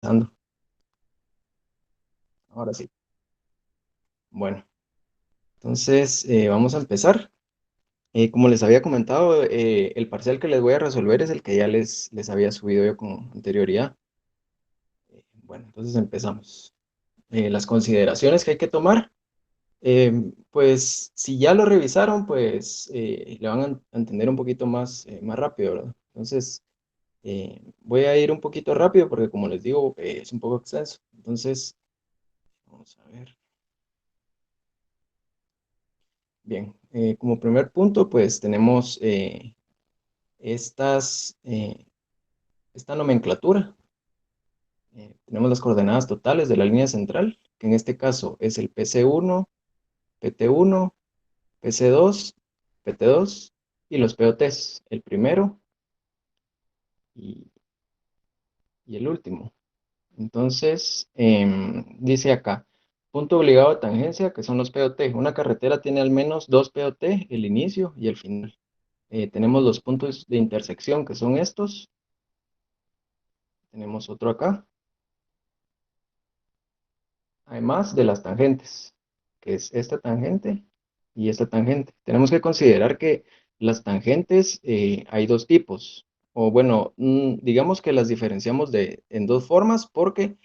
Ando. Ahora sí. Bueno, entonces vamos a empezar. Como les había comentado, el parcial que les voy a resolver es el que ya les había subido yo con anterioridad. Bueno, entonces empezamos. Las consideraciones que hay que tomar, pues si ya lo revisaron, pues le van a entender un poquito más rápido, ¿verdad? Entonces, voy a ir un poquito rápido porque como les digo, es un poco extenso. Entonces, vamos a ver. Bien, como primer punto, pues tenemos esta nomenclatura. Tenemos las coordenadas totales de la línea central, que en este caso es el PC1, PT1, PC2, PT2 y los POTs, el primero y, y el último. Entonces, dice acá, punto obligado de tangencia, que son los POT. Una carretera tiene al menos dos POT, el inicio y el final. Tenemos los puntos de intersección, que son estos. Tenemos otro acá. Además de las tangentes, que es esta tangente y esta tangente. Tenemos que considerar que las tangentes hay dos tipos, o bueno, digamos que las diferenciamos en dos formas porque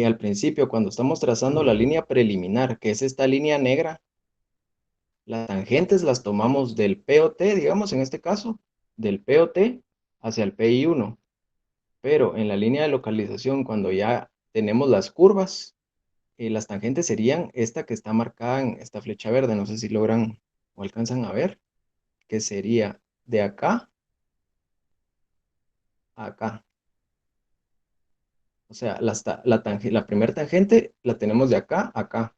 al principio, cuando estamos trazando la línea preliminar, que es esta línea negra, las tangentes las tomamos del POT, digamos en este caso, del POT hacia el PI1, pero en la línea de localización, cuando ya tenemos las curvas, las tangentes serían esta que está marcada en esta flecha verde, no sé si logran o alcanzan a ver, que sería de acá a acá. O sea, la primera tangente la tenemos de acá a acá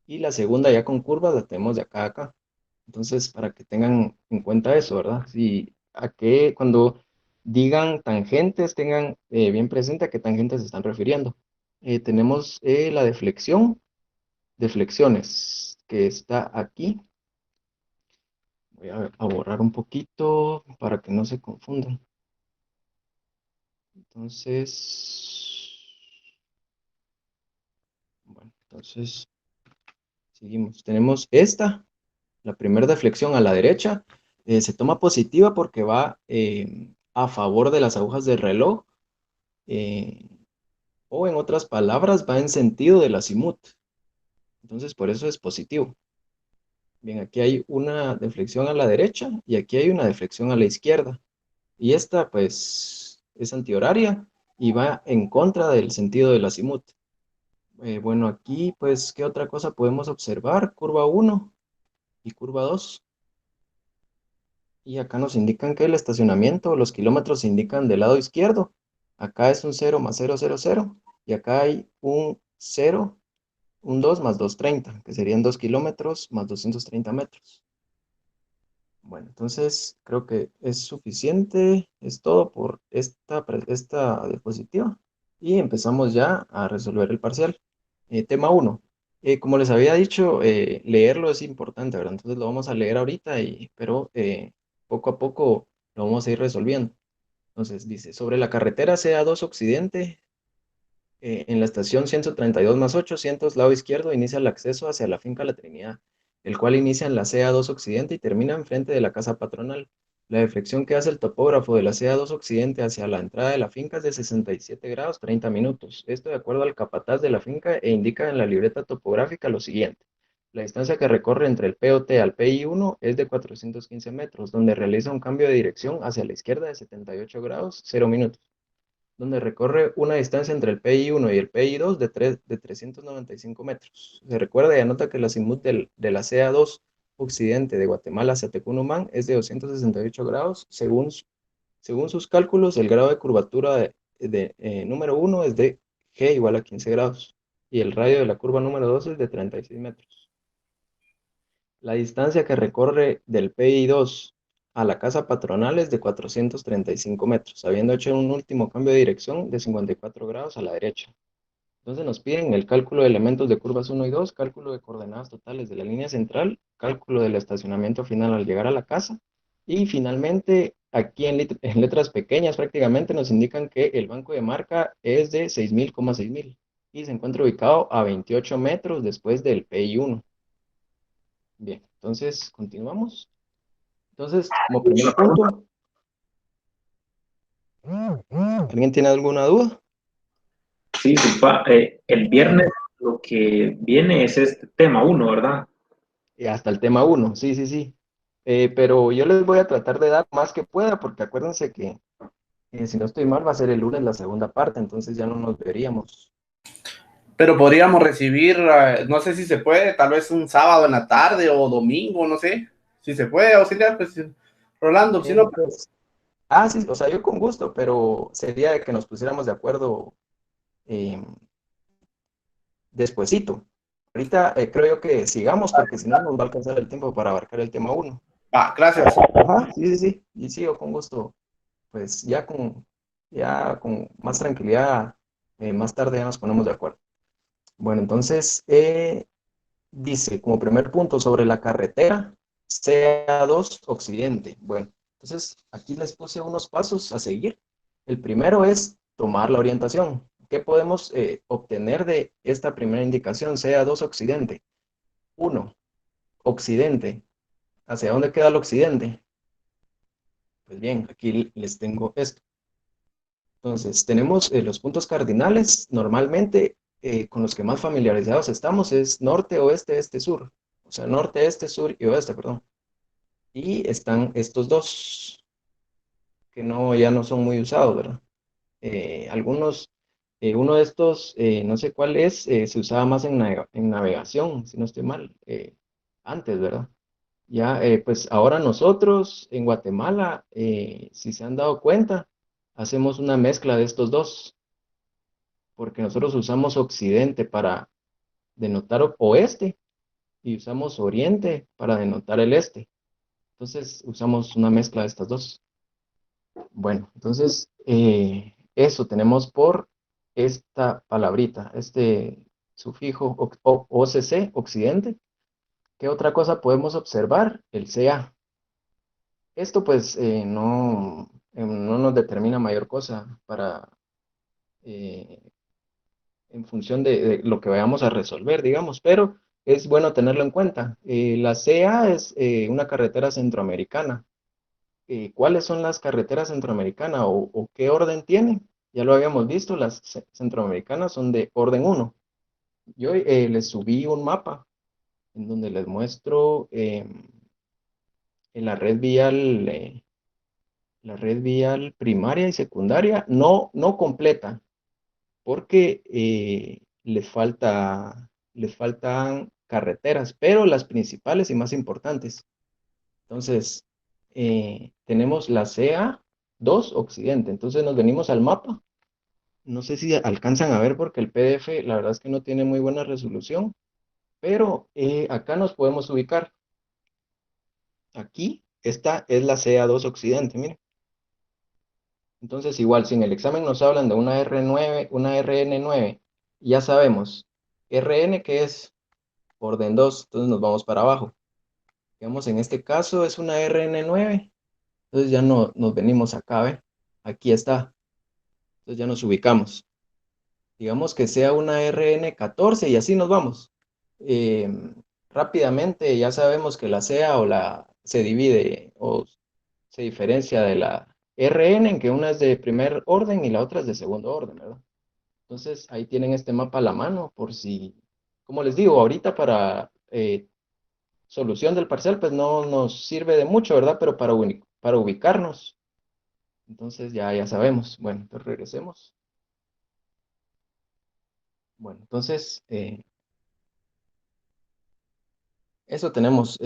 y la segunda ya con curvas la tenemos de acá a acá. Entonces, para que tengan en cuenta eso, ¿verdad? Si a qué, cuando digan tangentes, tengan bien presente a qué tangentes se están refiriendo. Tenemos la deflexiones, que está aquí. Voy a borrar un poquito para que no se confundan. Entonces, bueno, entonces seguimos. Tenemos esta, la primera deflexión a la derecha. Se toma positiva porque va a favor de las agujas del reloj, eh, o en otras palabras, va en sentido del azimut. Entonces, por eso es positivo. Bien, aquí hay una deflexión a la derecha y aquí hay una deflexión a la izquierda. Y esta, pues, es antihoraria y va en contra del sentido del azimut. Bueno, aquí, pues, ¿qué otra cosa podemos observar? Curva uno y curva 2. Y acá nos indican que el estacionamiento, los kilómetros se indican del lado izquierdo. Acá es un cero más cero cero cero. Y acá hay un cero, un 2 más 230, que serían 2 kilómetros más 230 metros. Bueno, entonces creo que es suficiente, es todo por esta diapositiva. Y empezamos ya a resolver el parcial. Tema uno. Como les había dicho, leerlo es importante, ¿verdad? Entonces lo vamos a leer ahorita, pero poco a poco lo vamos a ir resolviendo. Entonces dice, sobre la carretera CA2 Occidente, en la estación 132 más 800, lado izquierdo, inicia el acceso hacia la finca La Trinidad, el cual inicia en la CA2 Occidente y termina enfrente de la casa patronal. La deflexión que hace el topógrafo de la CA2 Occidente hacia la entrada de la finca es de 67 grados 30 minutos. Esto de acuerdo al capataz de la finca e indica en la libreta topográfica lo siguiente. La distancia que recorre entre el POT al PI1 es de 415 metros, donde realiza un cambio de dirección hacia la izquierda de 78 grados 0 minutos, donde recorre una distancia entre el PI1 y el PI2 de 395 metros. Se recuerda y anota que el azimut de la CA2 Occidente de Guatemala hacia Tecunumán es de 268 grados. Según sus cálculos, el grado de curvatura número 1 es de G igual a 15 grados y el radio de la curva número 2 es de 36 metros. La distancia que recorre del PI2 a la casa patronal es de 435 metros, habiendo hecho un último cambio de dirección de 54 grados a la derecha. Entonces nos piden el cálculo de elementos de curvas 1 y 2, cálculo de coordenadas totales de la línea central, cálculo del estacionamiento final al llegar a la casa y finalmente aquí en letras pequeñas prácticamente nos indican que el banco de marca es de 6.000,6.000 y se encuentra ubicado a 28 metros después del PI1. Bien, entonces continuamos. Entonces, como primer punto, ¿alguien tiene alguna duda? Sí, el viernes lo que viene es este tema uno, ¿verdad? Hasta el tema uno, sí, sí, sí. Pero yo les voy a tratar de dar más que pueda, porque acuérdense que si no estoy mal va a ser el lunes la segunda parte, entonces ya no nos veríamos. Pero podríamos recibir, no sé si se puede, tal vez un sábado en la tarde o domingo, no sé, si se puede auxiliar, pues Rolando, si no, Pues, sí, o sea, yo con gusto, pero sería de que nos pusiéramos de acuerdo eh, despuesito. Ahorita creo yo que sigamos, porque si no nos va a alcanzar el tiempo para abarcar el tema uno. gracias. Ajá, sí, sí, sí, y sigo con gusto, pues ya con más tranquilidad, más tarde ya nos ponemos de acuerdo. Bueno, entonces, dice, como primer punto sobre la carretera, CA2 Occidente. Bueno, entonces aquí les puse unos pasos a seguir. El primero es tomar la orientación. ¿Qué podemos obtener de esta primera indicación, CA2 Occidente? Uno, Occidente. ¿Hacia dónde queda el Occidente? Pues bien, aquí les tengo esto. Entonces, tenemos los puntos cardinales. Normalmente, con los que más familiarizados estamos es norte, oeste, este, sur. O sea, norte, este, sur y oeste, perdón. Y están estos dos, que no, ya no son muy usados, ¿verdad? Uno de estos, no sé cuál es, se usaba más en navegación, si no estoy mal, antes, ¿verdad? Ya, pues ahora nosotros en Guatemala, si se han dado cuenta, hacemos una mezcla de estos dos, porque nosotros usamos occidente para denotar oeste y usamos oriente para denotar el este. Entonces usamos una mezcla de estas dos. Bueno, entonces eso tenemos por esta palabrita, este sufijo OCC, occidente. ¿Qué otra cosa podemos observar? El CA. Esto pues no nos determina mayor cosa eh, en función de lo que vayamos a resolver, digamos, pero es bueno tenerlo en cuenta. La CA es una carretera centroamericana. ¿Cuáles son las carreteras centroamericanas o qué orden tienen? Ya lo habíamos visto, las centroamericanas son de orden uno. Yo les subí un mapa en donde les muestro en la red vial primaria y secundaria, no completa, porque les faltan carreteras, pero las principales y más importantes. Entonces, tenemos la CA2 Occidente. Entonces nos venimos al mapa. No sé si alcanzan a ver porque el PDF, la verdad es que no tiene muy buena resolución, pero acá nos podemos ubicar. Aquí, esta es la CA2 Occidente, miren. Entonces, igual, si en el examen nos hablan de una R9, una RN9, ya sabemos, RN que es orden 2, entonces nos vamos para abajo. Digamos, en este caso es una RN9, entonces ya no nos venimos acá, ¿ve? Aquí está, entonces ya nos ubicamos. Digamos que sea una RN14 y así nos vamos. Eh, Rápidamente ya sabemos que la CA o la se divide o se diferencia de la RN en que una es de primer orden y la otra es de segundo orden, ¿verdad? Entonces ahí tienen este mapa a la mano por si, como les digo, ahorita para solución del parcial pues no nos sirve de mucho, ¿verdad? Pero para ubicarnos, entonces ya sabemos. Bueno, entonces regresemos. Bueno, entonces eso tenemos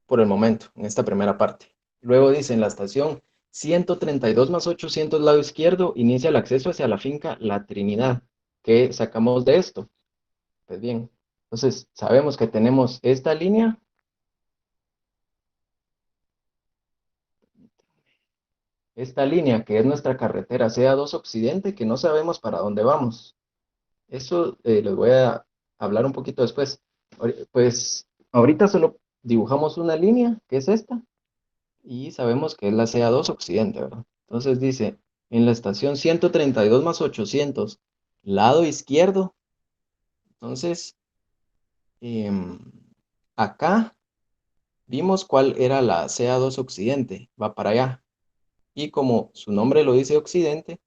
por el momento en esta primera parte. Luego dice en la estación 132 más 800 lado izquierdo, inicia el acceso hacia la finca La Trinidad. ¿Qué sacamos de esto? Pues bien, entonces sabemos que tenemos esta línea, que es nuestra carretera CA2 Occidente, que no sabemos para dónde vamos. Eso les voy a hablar un poquito después. Pues ahorita solo dibujamos una línea, que es esta, y sabemos que es la CA2 Occidente, ¿verdad? Entonces dice, en la estación 132 más 800, lado izquierdo. Entonces, em, acá vimos cuál era la CA2 Occidente, va para allá. Y como su nombre lo dice Occidente,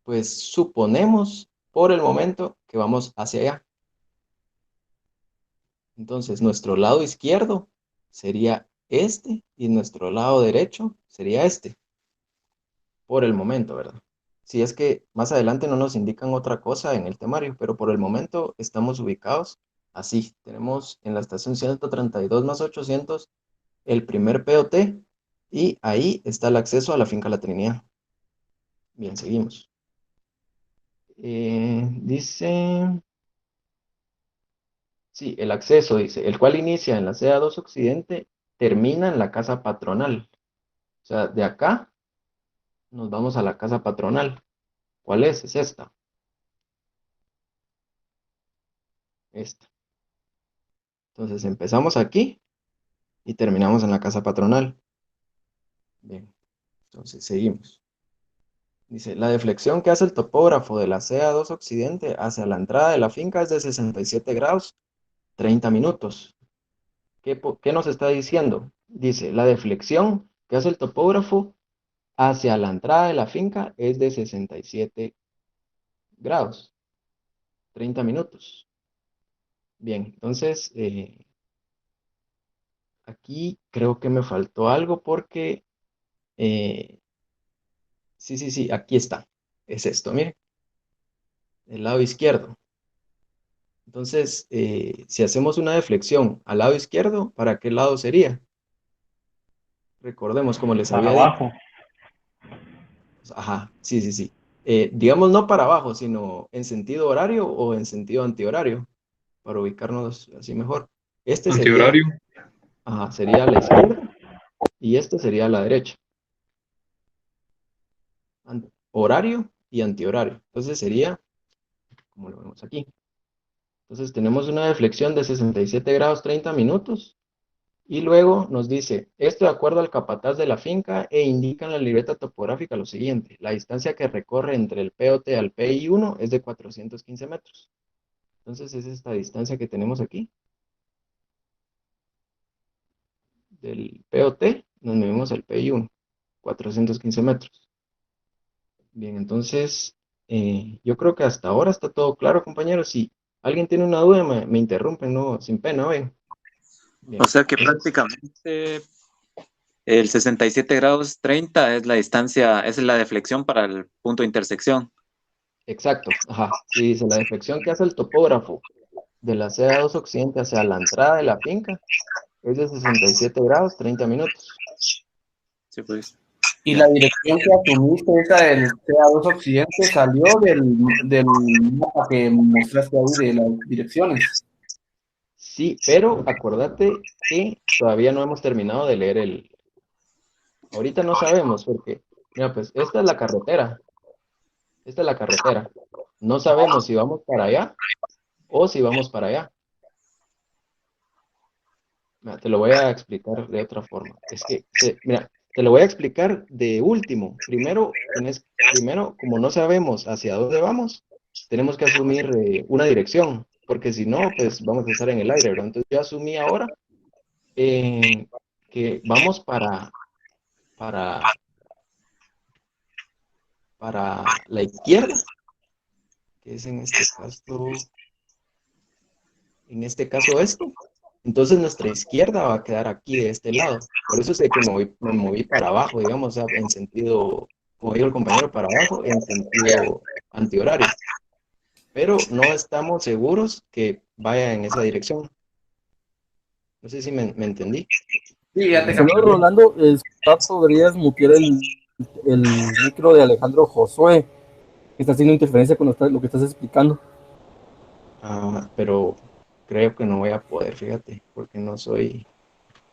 pues suponemos por el momento que vamos hacia allá. Entonces, nuestro lado izquierdo sería este y nuestro lado derecho sería este, por el momento, ¿verdad? Si es que más adelante no nos indican otra cosa en el temario, pero por el momento estamos ubicados así. Tenemos en la estación 132 más 800 el primer POT y ahí está el acceso a la finca La Trinidad. Bien, seguimos. Dice, sí, el acceso dice, el cual inicia en la CA2 Occidente, termina en la casa patronal. O sea, de acá nos vamos a la casa patronal. ¿Cuál es? Es esta. Esta. Entonces empezamos aquí y terminamos en la casa patronal. Bien, entonces seguimos. Dice, la deflexión que hace el topógrafo de la CA2 Occidente hacia la entrada de la finca es de 67 grados, 30 minutos. ¿Qué nos está diciendo? Dice, la deflexión que hace el topógrafo hacia la entrada de la finca es de 67 grados, 30 minutos. Bien, entonces aquí creo que me faltó algo porque eh, sí, aquí está. Es esto, miren, el lado izquierdo. Entonces, si hacemos una deflexión al lado izquierdo, ¿para qué lado sería? Recordemos, como les Para había dicho. abajo. Ajá, sí. Digamos no para abajo, sino en sentido horario o en sentido antihorario, para ubicarnos así mejor. Este sería, Antihorario. ajá, sería a la izquierda y este sería a la derecha. Horario y antihorario. Entonces sería, como lo vemos aquí. Entonces tenemos una deflexión de 67 grados 30 minutos y luego nos dice, esto de acuerdo al capataz de la finca e indica en la libreta topográfica lo siguiente, la distancia que recorre entre el POT al PI1 es de 415 metros. Entonces es esta distancia que tenemos aquí. Del POT nos medimos el PI1, 415 metros. Bien, entonces yo creo que hasta ahora está todo claro, compañeros. Si alguien tiene una duda, me interrumpen, no, sin pena, ven. O Bien, sea que prácticamente el 67 grados 30 es la distancia, es la deflexión para el punto de intersección. exacto, ajá. Y dice, la deflexión que hace el topógrafo de la CA2 Occidente hacia la entrada de la finca es de 67 grados 30 minutos. Sí, pues. Y la dirección que asumiste, esa del CA2 Occidente, salió del mapa que mostraste ahí de las direcciones. Sí, pero acordate que todavía no hemos terminado de leer el... Ahorita no sabemos porque, mira, pues esta es la carretera. Esta es la carretera. No sabemos si vamos para allá o si vamos para allá. Mira, te lo voy a explicar de otra forma. Es que, mira, te lo voy a explicar de último. Primero, como no sabemos hacia dónde vamos, tenemos que asumir una dirección, porque si no, pues vamos a estar en el aire, ¿verdad? Entonces yo asumí ahora que vamos para, para la izquierda, que es en este caso esto. Entonces nuestra izquierda va a quedar aquí de este lado. Por eso es que me moví para abajo, digamos, o sea, en sentido, como dijo el compañero, para abajo, en sentido antihorario. Pero no estamos seguros que vaya en esa dirección. No sé si me entendí. Sí, ya te Señor Rolando, ¿podrías mutear el micro de Alejandro Josué? Que está haciendo interferencia con lo que estás explicando. Pero creo que no voy a poder, fíjate, porque no soy...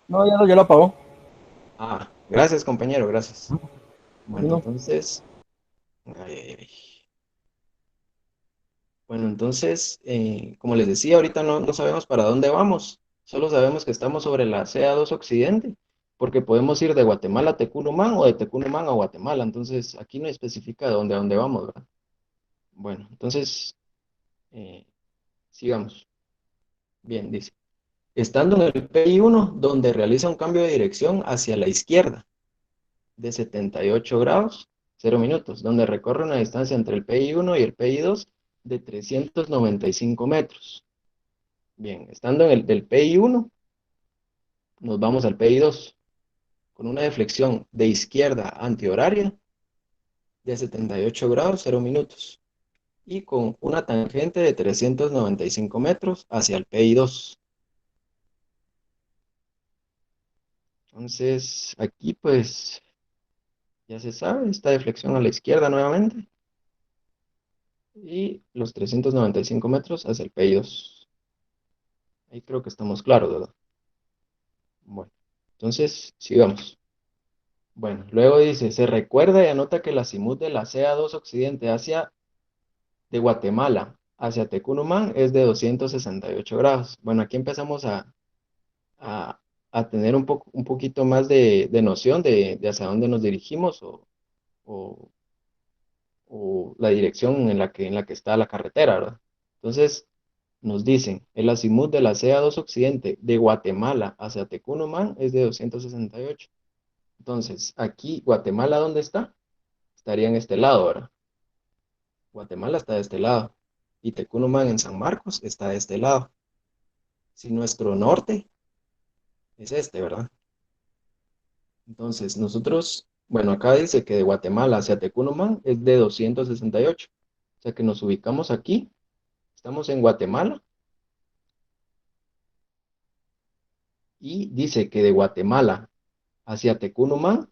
No, ya lo apagó. Gracias, compañero, gracias. Bueno, No. entonces... ay, ay, ay. Bueno, entonces, como les decía, ahorita no sabemos para dónde vamos. Solo sabemos que estamos sobre la CA2 Occidente porque podemos ir de Guatemala a Tecunumán o de Tecunumán a Guatemala, entonces aquí no especifica de dónde vamos, ¿verdad? Bueno, entonces, eh, sigamos. Bien, dice, estando en el PI1, donde realiza un cambio de dirección hacia la izquierda, de 78 grados, 0 minutos, donde recorre una distancia entre el PI1 y el PI2 de 395 metros. Bien, estando en el del PI1, nos vamos al PI2, con una deflexión de izquierda antihoraria de 78 grados, 0 minutos, y con una tangente de 395 metros hacia el PI2. Entonces, aquí pues ya se sabe, esta deflexión a la izquierda nuevamente, y los 395 metros hacia el PI2. Ahí creo que estamos claros, ¿verdad? Bueno, entonces sigamos. Bueno, luego dice, se recuerda y anota que el azimut de la CA2 Occidente de Guatemala hacia Tecunumán es de 268 grados. Bueno, aquí empezamos a, a tener un poquito más de noción de hacia dónde nos dirigimos o, o la dirección en la que está la carretera, ¿verdad? Entonces, nos dicen, el azimut de la CA2 Occidente de Guatemala hacia Tecunumán es de 268. Entonces, aquí, Guatemala, ¿dónde está? Estaría en este lado, ¿verdad? Guatemala está de este lado. Y Tecunumán en San Marcos está de este lado. Si nuestro norte es este, ¿verdad? Entonces, nosotros, bueno, acá dice que de Guatemala hacia Tecunumán es de 268. O sea que nos ubicamos aquí. Estamos en Guatemala. Y dice que de Guatemala hacia Tecunumán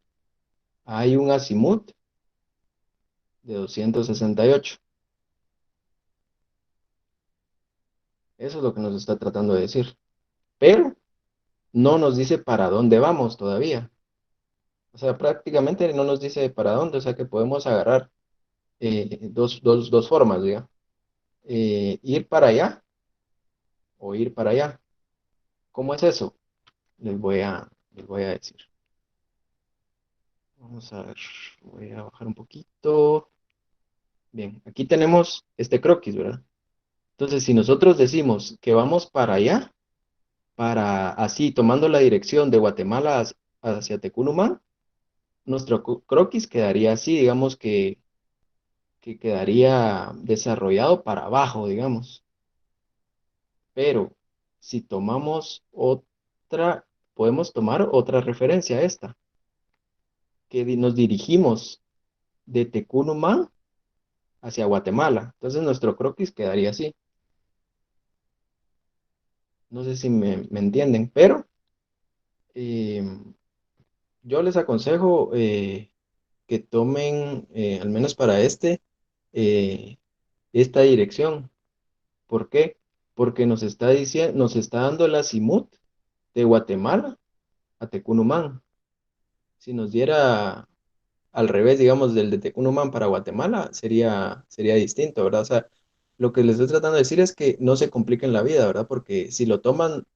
hay un azimut de 268. Eso es lo que nos está tratando de decir. Pero no nos dice para dónde vamos todavía. O sea, prácticamente no nos dice para dónde. O sea que podemos agarrar dos formas, ¿ya? Ir para allá o ir para allá. ¿Cómo es eso? Les voy a decir. Vamos a ver. Voy a bajar un poquito. Bien, aquí tenemos este croquis, ¿verdad? Entonces, si nosotros decimos que vamos para allá, para así, tomando la dirección de Guatemala hacia Tecunumán, nuestro croquis quedaría así, digamos que quedaría desarrollado para abajo, digamos. Pero si tomamos podemos tomar otra referencia a esta, que nos dirigimos de Tecunumán hacia Guatemala. Entonces nuestro croquis quedaría así. No sé si me entienden, pero eh, yo les aconsejo que tomen, al menos para eh, esta dirección. ¿Por qué? Porque nos está dando el azimut de Guatemala a Tecunumán. Si nos diera al revés, digamos, del de Tecunumán para Guatemala, sería distinto, ¿verdad? O sea, lo que les estoy tratando de decir es que no se compliquen la vida, ¿verdad? Porque si lo toman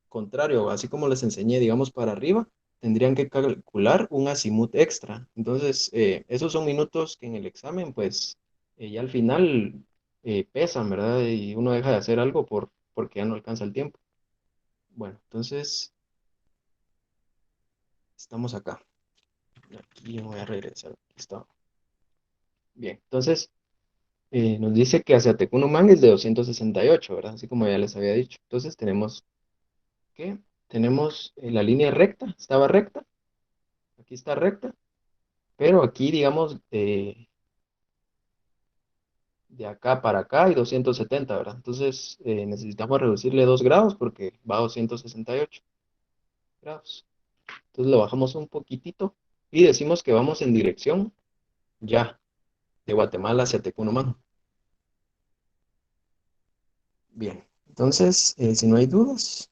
contrario, así como les enseñé, digamos, para arriba, tendrían que calcular un azimut extra. Entonces, esos son minutos que en el examen, pues, ya al final pesan, ¿verdad? Y uno deja de hacer algo porque ya no alcanza el tiempo. Bueno, entonces, estamos acá. Aquí voy a regresar. Aquí está. Bien, entonces nos dice que hacia Tecunumán es de 268, ¿verdad? Así como ya les había dicho. Entonces tenemos la línea recta, estaba recta, aquí está recta, pero aquí, digamos, de acá para acá hay 270, ¿verdad? Entonces necesitamos reducirle 2 grados porque va a 268 grados. Entonces lo bajamos un poquitito y decimos que vamos en dirección ya de Guatemala hacia Tecunumán. Bien, entonces, si no hay dudas,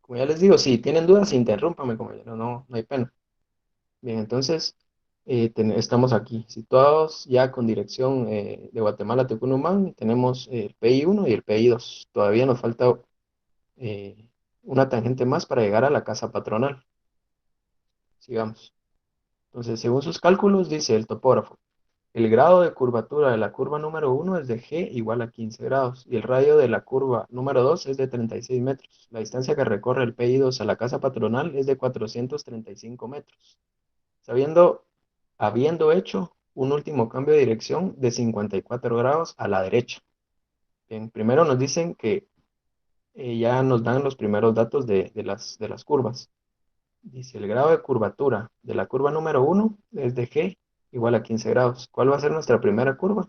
como ya les digo, si tienen dudas, interrúmpame, compañero, no hay pena. Bien, entonces, estamos aquí, situados ya con dirección de Guatemala a Tecunumán, tenemos el PI1 y el PI2. Todavía nos falta una tangente más para llegar a la casa patronal. Sigamos. Entonces, según sus cálculos, dice el topógrafo, el grado de curvatura de la curva número 1 es de G igual a 15 grados y el radio de la curva número 2 es de 36 metros. La distancia que recorre el PI2 a la casa patronal es de 435 metros. Habiendo hecho un último cambio de dirección de 54 grados a la derecha. Bien, primero nos dicen que ya nos dan los primeros datos de las curvas. Dice, el grado de curvatura de la curva número 1 es de G igual a 15 grados. ¿Cuál va a ser nuestra primera curva?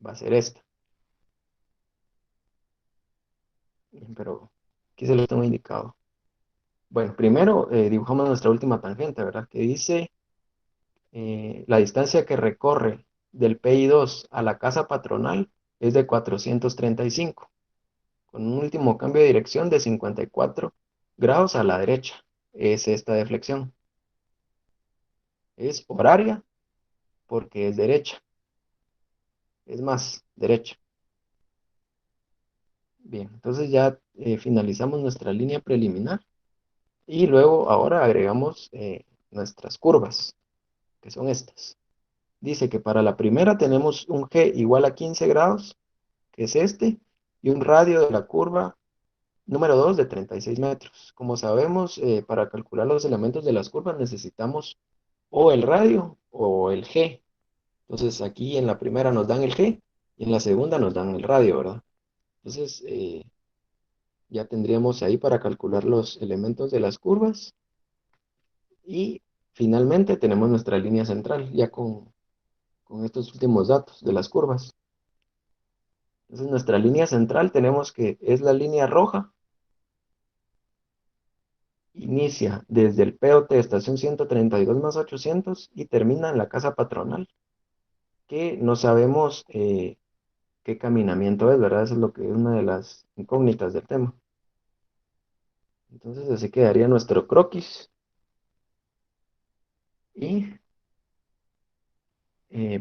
Va a ser esta. Bien, pero aquí se lo tengo indicado. Bueno, primero dibujamos nuestra última tangente, ¿verdad? Que dice la distancia que recorre del PI2 a la casa patronal es de 435, con un último cambio de dirección de 54 grados a la derecha. Es esta deflexión. Es horaria porque es derecha. Es más, derecha. Bien, entonces ya finalizamos nuestra línea preliminar y luego ahora agregamos nuestras curvas, que son estas. Dice que para la primera tenemos un G igual a 15 grados, que es este, y un radio de la curva número 2 de 36 metros. Como sabemos, para calcular los elementos de las curvas necesitamos o el radio o el G. Entonces aquí en la primera nos dan el G y en la segunda nos dan el radio, ¿verdad? Entonces ya tendríamos ahí para calcular los elementos de las curvas y finalmente tenemos nuestra línea central ya con estos últimos datos de las curvas. Entonces nuestra línea central tenemos que es la línea roja. Inicia desde el POT estación 132 más 800 y termina en la casa patronal, que no sabemos qué caminamiento es, ¿verdad? Eso es lo que es una de las incógnitas del tema. Entonces así quedaría nuestro croquis. Y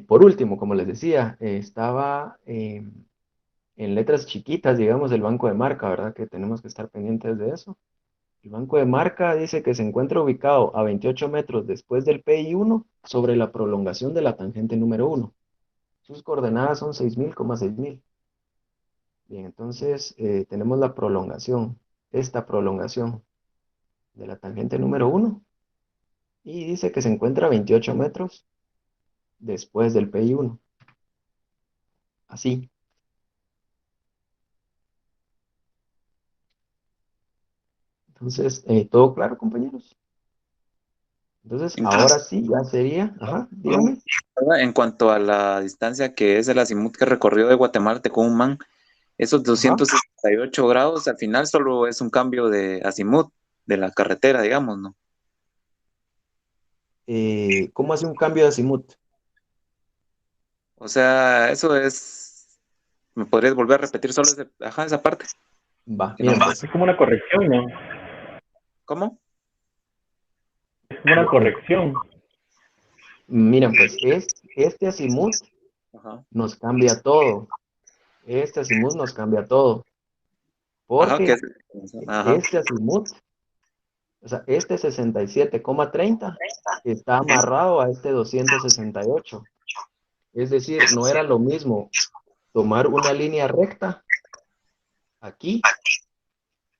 por último, como les decía, estaba en letras chiquitas, digamos, el banco de marca, ¿verdad? Que tenemos que estar pendientes de eso. El banco de marca dice que se encuentra ubicado a 28 metros después del PI1 sobre la prolongación de la tangente número 1. Sus coordenadas son 6.000, 6.000. Bien, entonces tenemos la prolongación, esta prolongación de la tangente número 1 y dice que se encuentra a 28 metros después del PI1. Así. Entonces, ¿todo claro, compañeros? Entonces, Entonces, ahora sí, ya sería, ajá, dígame. en cuanto a la distancia que es el azimut que recorrió de Guatemala a Tecumán, esos Ajá. 268 grados al final solo es un cambio de azimut de la carretera, digamos, ¿no? ¿Cómo hace un cambio de azimut? O sea, eso es, ¿me podrías volver a repetir solo esa parte? Va, Que no- miren, pues, Es como una corrección, ¿no? ¿Cómo? Es como una corrección. miren, pues, este azimut Ajá. nos cambia todo. Este azimut nos cambia todo. Ajá, Porque ajá. este azimut, o sea, este 67,30 está amarrado a este 268. Es decir, no era lo mismo tomar una línea recta aquí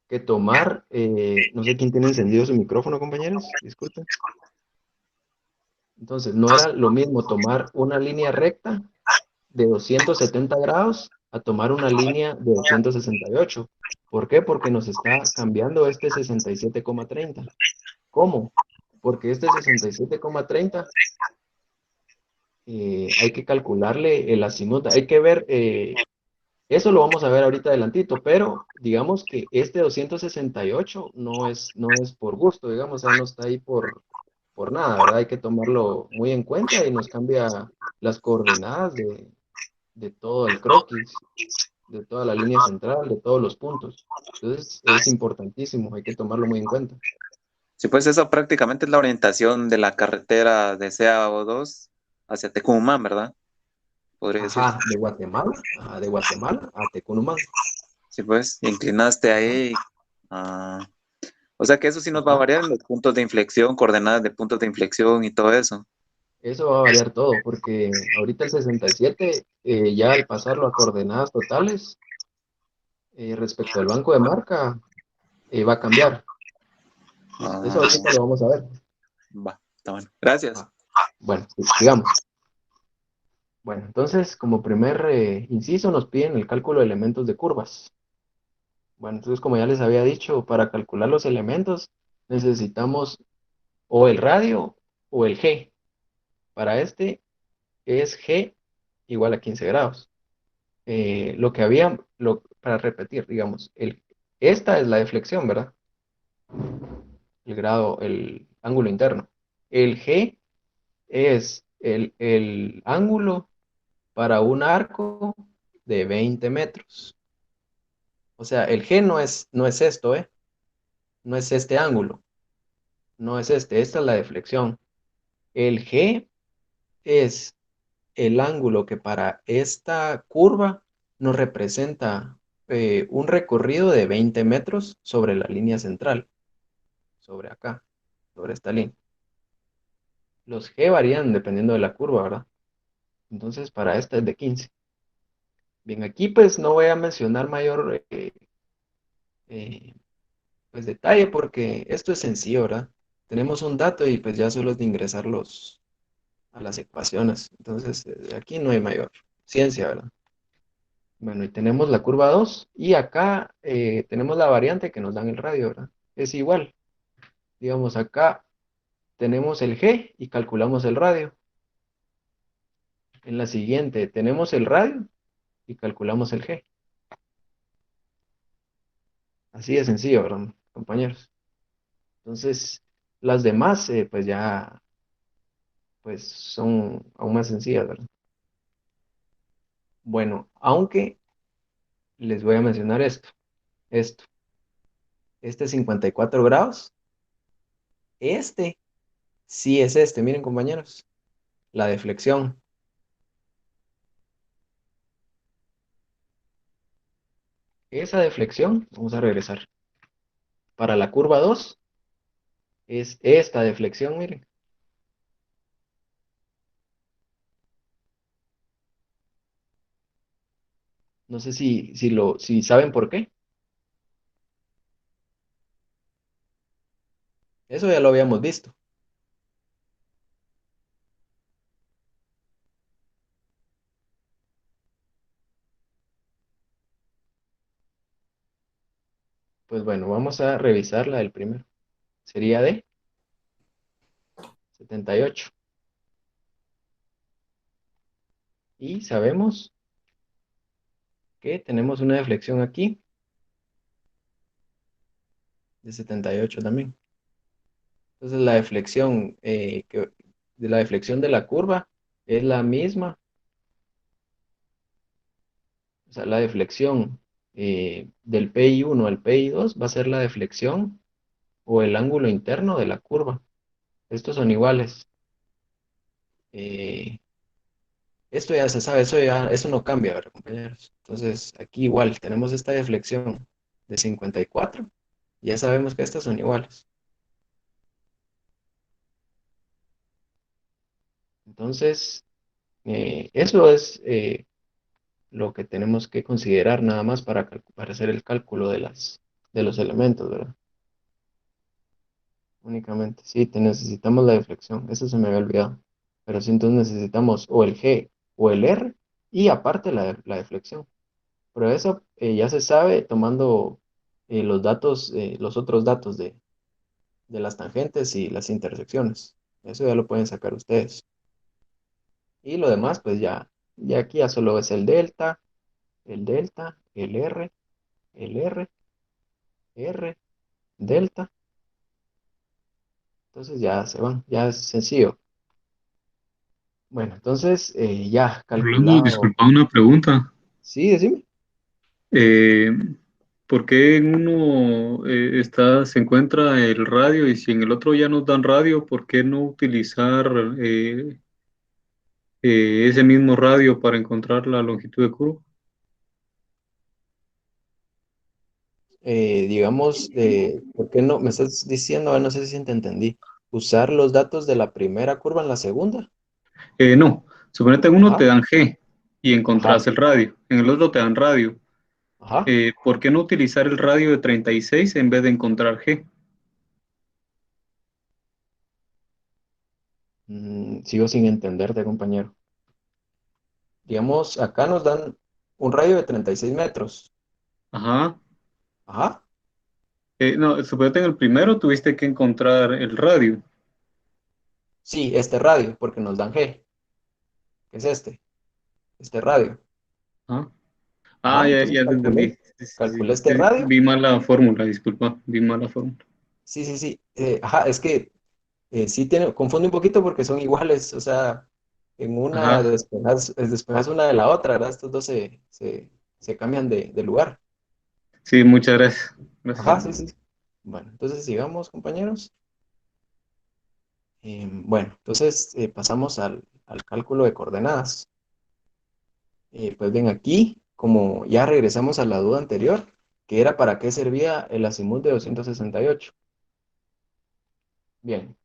que tomar, no sé quién tiene encendido su micrófono, compañeros, disculpen. Entonces, no era lo mismo tomar una línea recta de 270 grados a tomar una línea de 268. ¿Por qué? Porque nos está cambiando este 67,30. ¿Cómo? Porque este 67,30 hay que calcularle el azimut, hay que ver, eso lo vamos a ver ahorita adelantito, pero digamos que este 268 no es por gusto, digamos, o sea, no está ahí por nada, ¿verdad? Hay que tomarlo muy en cuenta y nos cambia las coordenadas de todo el croquis, de toda la línea central, de todos los puntos. Entonces es importantísimo, hay que tomarlo muy en cuenta. Sí, pues eso prácticamente es la orientación de la carretera de CAO2 hacia Tecumán, ¿verdad? Podría decirse. Ajá, de Guatemala a Tecunumán. Sí, pues inclinaste ahí. Ah, O sea que eso sí nos va a Ajá. variar en los puntos de inflexión, coordenadas de puntos de inflexión y todo eso. Eso va a variar todo, porque ahorita el 67, ya al pasarlo a coordenadas totales, respecto al banco de marca, va a cambiar. Eso Ah, ahorita lo vamos a ver. va, está bueno. Gracias. Va. Bueno, sigamos. Bueno, entonces, como primer inciso, nos piden el cálculo de elementos de curvas. Bueno, entonces, como ya les había dicho, para calcular los elementos necesitamos o el radio o el G. Para este es G igual a 15 grados. Lo que había, para repetir, digamos, esta es la deflexión, ¿verdad? El grado, el ángulo interno. El G es el ángulo para un arco de 20 metros. O sea, el G no es esto, ¿eh? No es este ángulo, no es este, esta es la deflexión. El G es el ángulo que para esta curva nos representa un recorrido de 20 metros sobre la línea central, sobre acá, sobre esta línea. Los G varían dependiendo de la curva, ¿verdad? Entonces, para esta es de 15. Bien, aquí pues no voy a mencionar mayor eh, pues, detalle porque esto es sencillo, ¿verdad? Tenemos un dato y pues ya solo es de ingresarlos a las ecuaciones. Entonces, aquí no hay mayor ciencia, ¿verdad? Bueno, y tenemos la curva 2 y acá tenemos la variante que nos dan el radio, ¿verdad? Es igual. Digamos, acá tenemos el G y calculamos el radio. En la siguiente tenemos el radio y calculamos el G. Así de sencillo, ¿verdad, compañeros? Entonces, las demás, pues ya, pues son aún más sencillas, ¿verdad? Bueno, aunque les voy a mencionar esto. Este 54 grados, este sí es este, miren compañeros, la deflexión. Esa deflexión, vamos a regresar. Para la curva 2 es esta deflexión, miren. No sé si saben por qué. Eso ya lo habíamos visto. Pues bueno, vamos a revisar la del primero. Sería de 78. Y sabemos que tenemos una deflexión aquí de 78 también. Entonces la deflexión, de la deflexión de la curva es la misma. O sea, la deflexión del PI1 al PI2 va a ser la deflexión o el ángulo interno de la curva. Estos son iguales. Eh, Esto ya se sabe, eso no cambia, ¿verdad, compañeros? Entonces, aquí igual tenemos esta deflexión de 54. Ya sabemos que estas son iguales. Entonces, eso es lo que tenemos que considerar nada más para hacer el cálculo de los elementos, ¿verdad? Únicamente, sí, necesitamos la deflexión, eso se me había olvidado. Pero sí, entonces necesitamos o el G o el R y aparte la deflexión. Pero eso ya se sabe tomando los datos, los otros datos de las tangentes y las intersecciones. Eso ya lo pueden sacar ustedes. Y lo demás, pues ya aquí ya solo es el delta, el R, R, delta. Entonces ya se van, ya es sencillo. Bueno, entonces ya Orlando, calculado. disculpa una pregunta. Sí, decime. Eh, ¿Por qué en uno se encuentra el radio y si en el otro ya nos dan radio, por qué no utilizar ese mismo radio para encontrar la longitud de curva? digamos, ¿por qué no? Me estás diciendo, no sé si te entendí, usar los datos de la primera curva en la segunda. No, suponete en uno te Ajá, dan G y encontrás ajá, el radio, en el otro te dan radio. ajá. ¿Por qué no utilizar el radio de 36 en vez de encontrar G? Sigo sin entenderte, compañero. Digamos, acá nos dan un radio de 36 metros. Ajá. Ajá. No, suponete en el primero tuviste que encontrar el radio. Sí, este radio, porque nos dan G, que es este radio. Ajá. Ajá, Ya, entonces ya te entendí. Sí, sí, sí. calculé este radio. Vi mal la fórmula, disculpa, vi mal la fórmula. Sí, sí, sí. Ajá, es que sí confunde un poquito porque son iguales, o sea, en una Ajá. despejas una de la otra, ¿verdad? Estos dos se cambian de lugar. Sí, muchas gracias. Gracias. Ajá, sí, sí. Bueno, entonces sigamos, compañeros. Bueno, entonces pasamos al cálculo de coordenadas. Pues bien, aquí, como ya regresamos a la duda anterior, que era para qué servía el azimut de 268. Bien,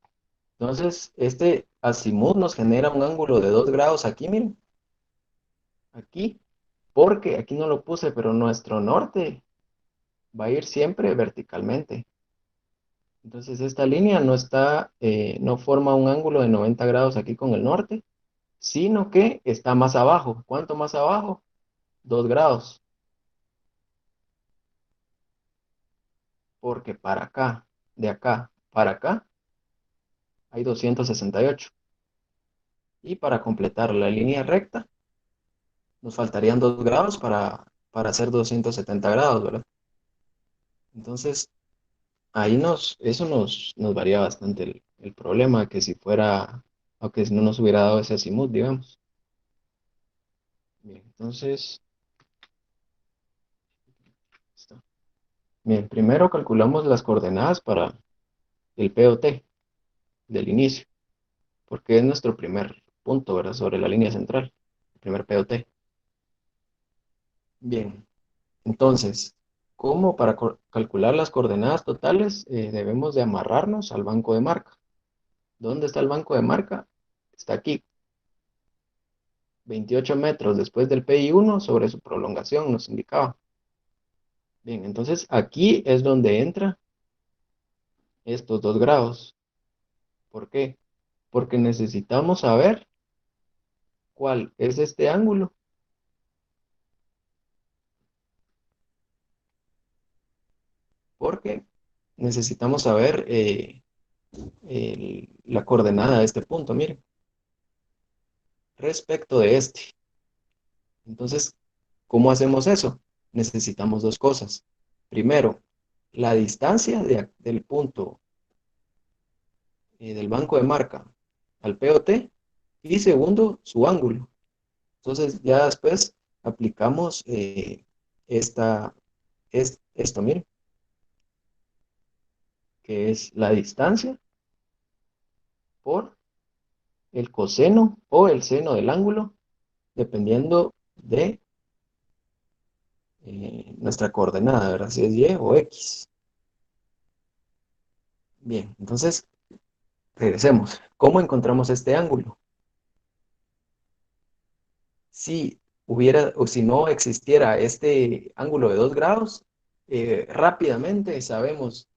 entonces este azimut nos genera un ángulo de 2 grados aquí, miren, aquí, porque aquí no lo puse, pero nuestro norte va a ir siempre verticalmente. Entonces esta línea no forma un ángulo de 90 grados aquí con el norte, sino que está más abajo. ¿Cuánto más abajo? 2 grados, porque para acá, de acá para acá, hay 268. Y para completar la línea recta, nos faltarían 2 grados para hacer 270 grados, ¿verdad? Entonces, eso nos varía bastante el problema, que si fuera, aunque si no nos hubiera dado ese azimut, digamos. Bien, entonces, está. Bien, primero calculamos las coordenadas para el POT del inicio, porque es nuestro primer punto, ¿verdad? Sobre la línea central, el primer POT. Bien, entonces, ¿cómo para calcular las coordenadas totales? Debemos de amarrarnos al banco de marca. ¿Dónde está el banco de marca? Está aquí, 28 metros después del PI1 sobre su prolongación, nos indicaba. Bien, entonces aquí es donde entra estos 2 grados. ¿Por qué? Porque necesitamos saber cuál es este ángulo. Porque necesitamos saber la coordenada de este punto, miren, respecto de este. Entonces, ¿cómo hacemos eso? Necesitamos dos cosas. Primero, la distancia del punto del banco de marca al POT y segundo, su ángulo. Entonces, ya después aplicamos esto, miren, que es la distancia por el coseno o el seno del ángulo, dependiendo de nuestra coordenada, ¿verdad? Si es Y o X. Bien, entonces regresemos. ¿Cómo encontramos este ángulo? Si hubiera o si no existiera este ángulo de 2 grados, rápidamente sabemos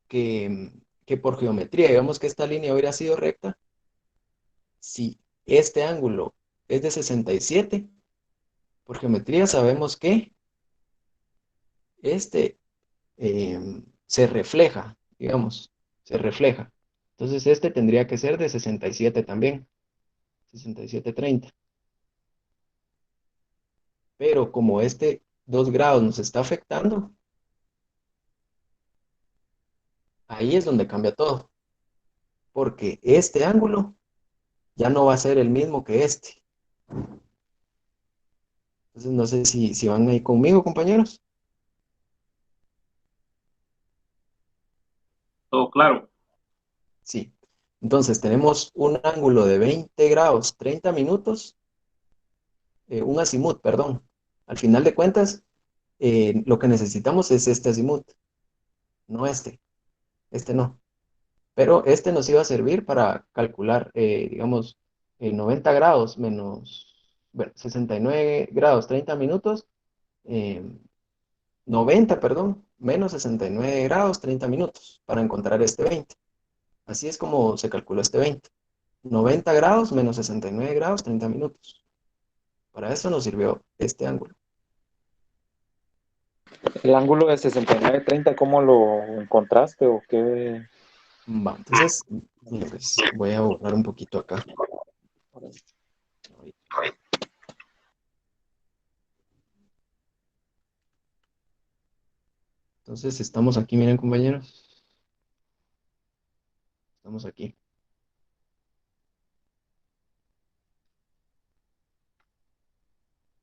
que por geometría, digamos que esta línea hubiera sido recta, si este ángulo es de 67, por geometría sabemos que este se refleja, digamos, se refleja. Entonces este tendría que ser de 67 también, 67,30. Pero como este 2 grados nos está afectando, ahí es donde cambia todo, porque este ángulo ya no va a ser el mismo que este. Entonces no sé si van ahí conmigo, compañeros. Todo claro. Sí. Entonces tenemos un ángulo de 20 grados, 30 minutos, un azimut, perdón. Al final de cuentas, lo que necesitamos es este azimut, no este no. Pero este nos iba a servir para calcular, digamos, 90 grados menos, bueno, 69 grados, 30 minutos, eh, 90, perdón, menos 69 grados, 30 minutos, para encontrar este 20. Así es como se calculó este 20. 90 grados menos 69 grados, 30 minutos. Para eso nos sirvió este ángulo. El ángulo de 69-30, ¿cómo lo encontraste o qué? Va, entonces, mira, pues voy a borrar un poquito acá. Entonces, estamos aquí, miren, compañeros. Estamos aquí.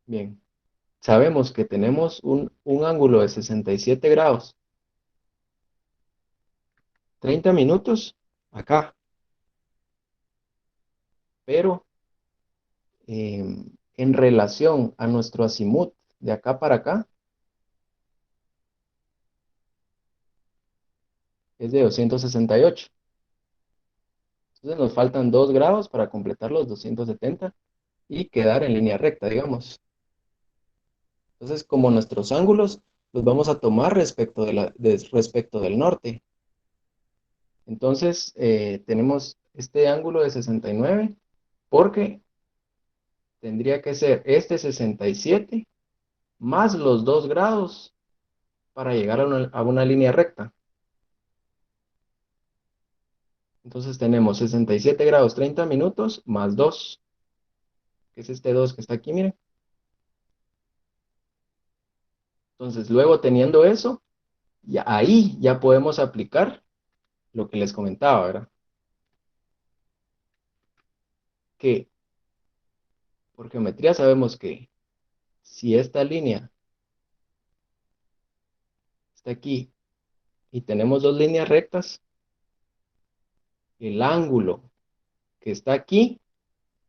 Bien. Sabemos que tenemos un ángulo de 67 grados, 30 minutos acá, pero en relación a nuestro azimut de acá para acá, es de 268. Entonces nos faltan 2 grados para completar los 270 y quedar en línea recta, digamos. Entonces, como nuestros ángulos los vamos a tomar respecto del norte. Entonces, tenemos este ángulo de 69 porque tendría que ser este 67 más los 2 grados para llegar a una línea recta. Entonces tenemos 67 grados 30 minutos más 2, que es este 2 que está aquí, miren. Entonces, luego teniendo eso, ya ahí ya podemos aplicar lo que les comentaba, ¿verdad? Que por geometría sabemos que si esta línea está aquí y tenemos dos líneas rectas, el ángulo que está aquí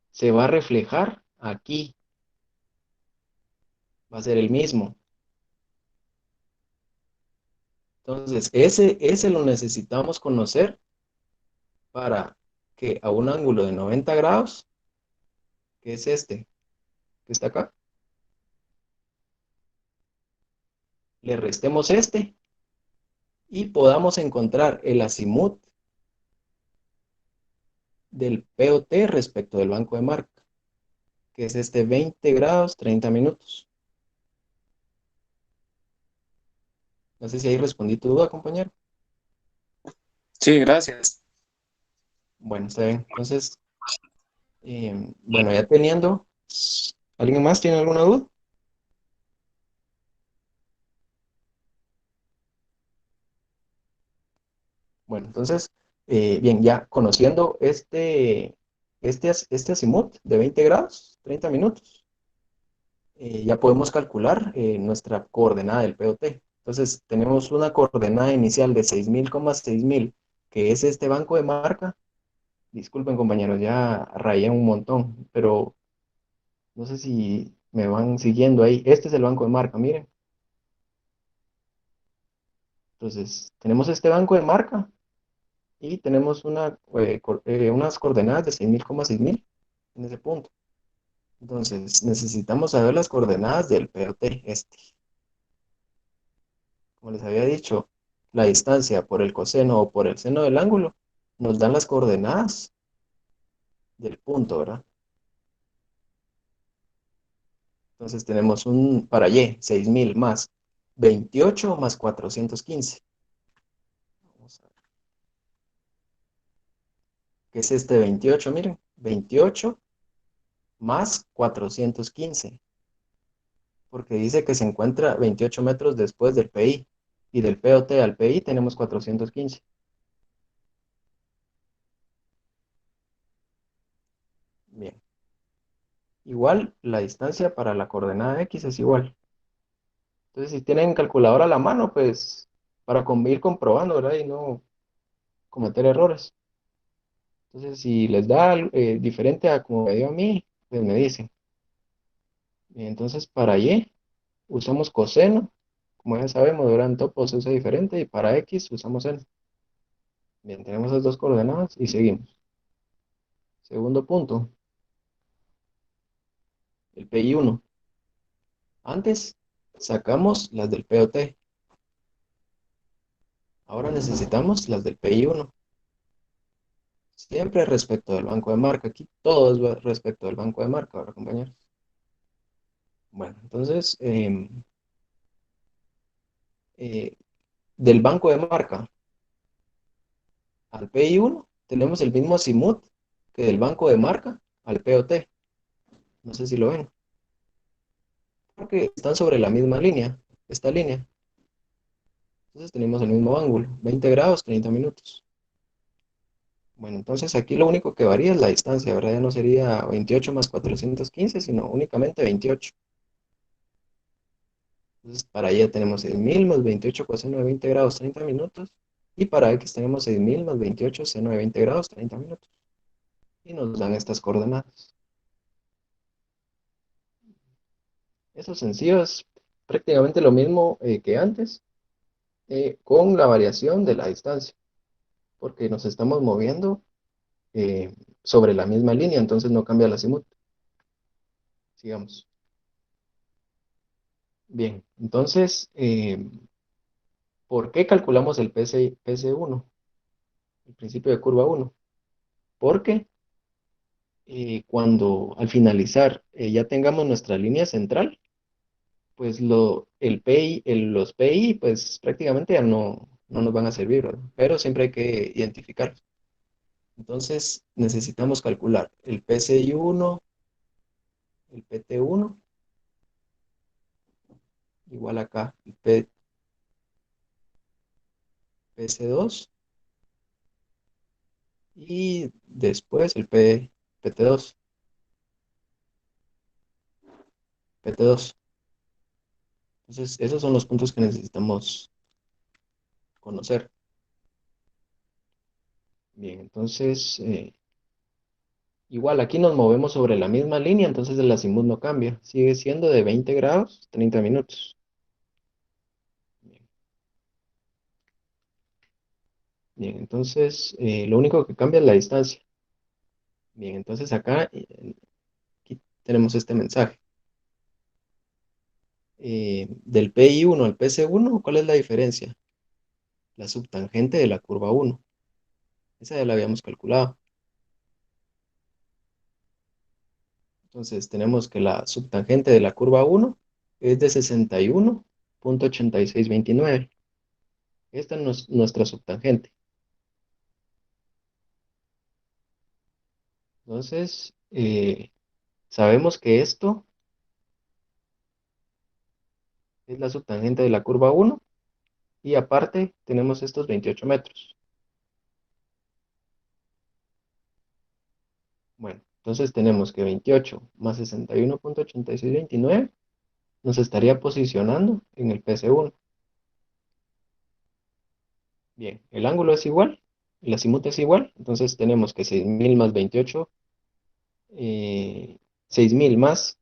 se va a reflejar aquí. Va a ser el mismo. Entonces, ese lo necesitamos conocer para que a un ángulo de 90 grados, que es este, que está acá, le restemos este y podamos encontrar el azimut del POT respecto del banco de marca, que es este 20 grados 30 minutos. No sé si ahí respondí tu duda, compañero. Sí, gracias. Bueno, está bien. Entonces, bueno, ya teniendo, ¿alguien más tiene alguna duda? Bueno, entonces, bien, ya conociendo este azimut de 20 grados, 30 minutos, ya podemos calcular nuestra coordenada del POT. Entonces, tenemos una coordenada inicial de 6.000,6.000, que es este banco de marca. Disculpen, compañeros, ya rayé un montón, pero no sé si me van siguiendo ahí. Este es el banco de marca, miren. Entonces, tenemos este banco de marca y tenemos unas coordenadas de 6.000,6.000 en ese punto. Entonces, necesitamos saber las coordenadas del POT este. Como les había dicho, la distancia por el coseno o por el seno del ángulo nos dan las coordenadas del punto, ¿verdad? Entonces tenemos para Y, 6.000 más 28 más 415. Vamos a ver. ¿Qué es este 28? Miren, 28 más 415. Porque dice que se encuentra 28 metros después del PI. Y del POT al PI tenemos 415. Bien. Igual, la distancia para la coordenada X es igual. Entonces, si tienen calculadora a la mano, pues para ir comprobando, ¿verdad? Y no cometer errores. Entonces, si les da diferente a como me dio a mí, pues me dicen. Entonces, para Y usamos coseno como ya sabemos, ¿verdad? En topo se usa diferente y para X usamos N. Bien, tenemos las dos coordenadas y seguimos. Segundo punto, el PI1. Antes sacamos las del POT. Ahora necesitamos las del PI1. Siempre respecto del banco de marca. Aquí todo es respecto del banco de marca, ahora compañeros. Bueno, entonces, del banco de marca al PI1 tenemos el mismo azimut que del banco de marca al POT. No sé si lo ven. Porque están sobre la misma línea, esta línea. Entonces tenemos el mismo ángulo, 20 grados, 30 minutos. Bueno, entonces aquí lo único que varía es la distancia, ¿verdad? Ya no sería 28 más 415, sino únicamente 28. Entonces para Y tenemos 6.000 más 28 coseno de 20 grados, 30 minutos. Y para X tenemos 6.000 más 28 seno de 20 grados, 30 minutos. Y nos dan estas coordenadas. Eso sencillo es prácticamente lo mismo que antes, con la variación de la distancia, porque nos estamos moviendo sobre la misma línea, entonces no cambia la azimut. Sigamos. Bien, entonces, ¿por qué calculamos el PC1, el principio de curva 1? Porque cuando al finalizar ya tengamos nuestra línea central, pues el PI, los PI, pues prácticamente ya no nos van a servir, ¿verdad? Pero siempre hay que identificarlos. Entonces necesitamos calcular el PCI1, el PT1, igual acá, el PC2, y después el PT2, PT2. Entonces, esos son los puntos que necesitamos conocer. Bien, entonces, igual aquí nos movemos sobre la misma línea, entonces el azimut no cambia. Sigue siendo de 20 grados, 30 minutos. Bien, bien, entonces, lo único que cambia es la distancia. Bien, entonces acá, aquí tenemos este mensaje. Del PI1 al PC1, ¿cuál es la diferencia? La subtangente de la curva 1. Esa ya la habíamos calculado. Entonces tenemos que la subtangente de la curva 1 es de 61,8629. Esta es nuestra subtangente. Entonces, sabemos que esto es la subtangente de la curva 1 y aparte tenemos estos 28 metros. Bueno, entonces tenemos que 28 más 61,8629 nos estaría posicionando en el PC1. Bien, el ángulo es igual, el azimut es igual, entonces tenemos que 6.000 más 28, 6.000 más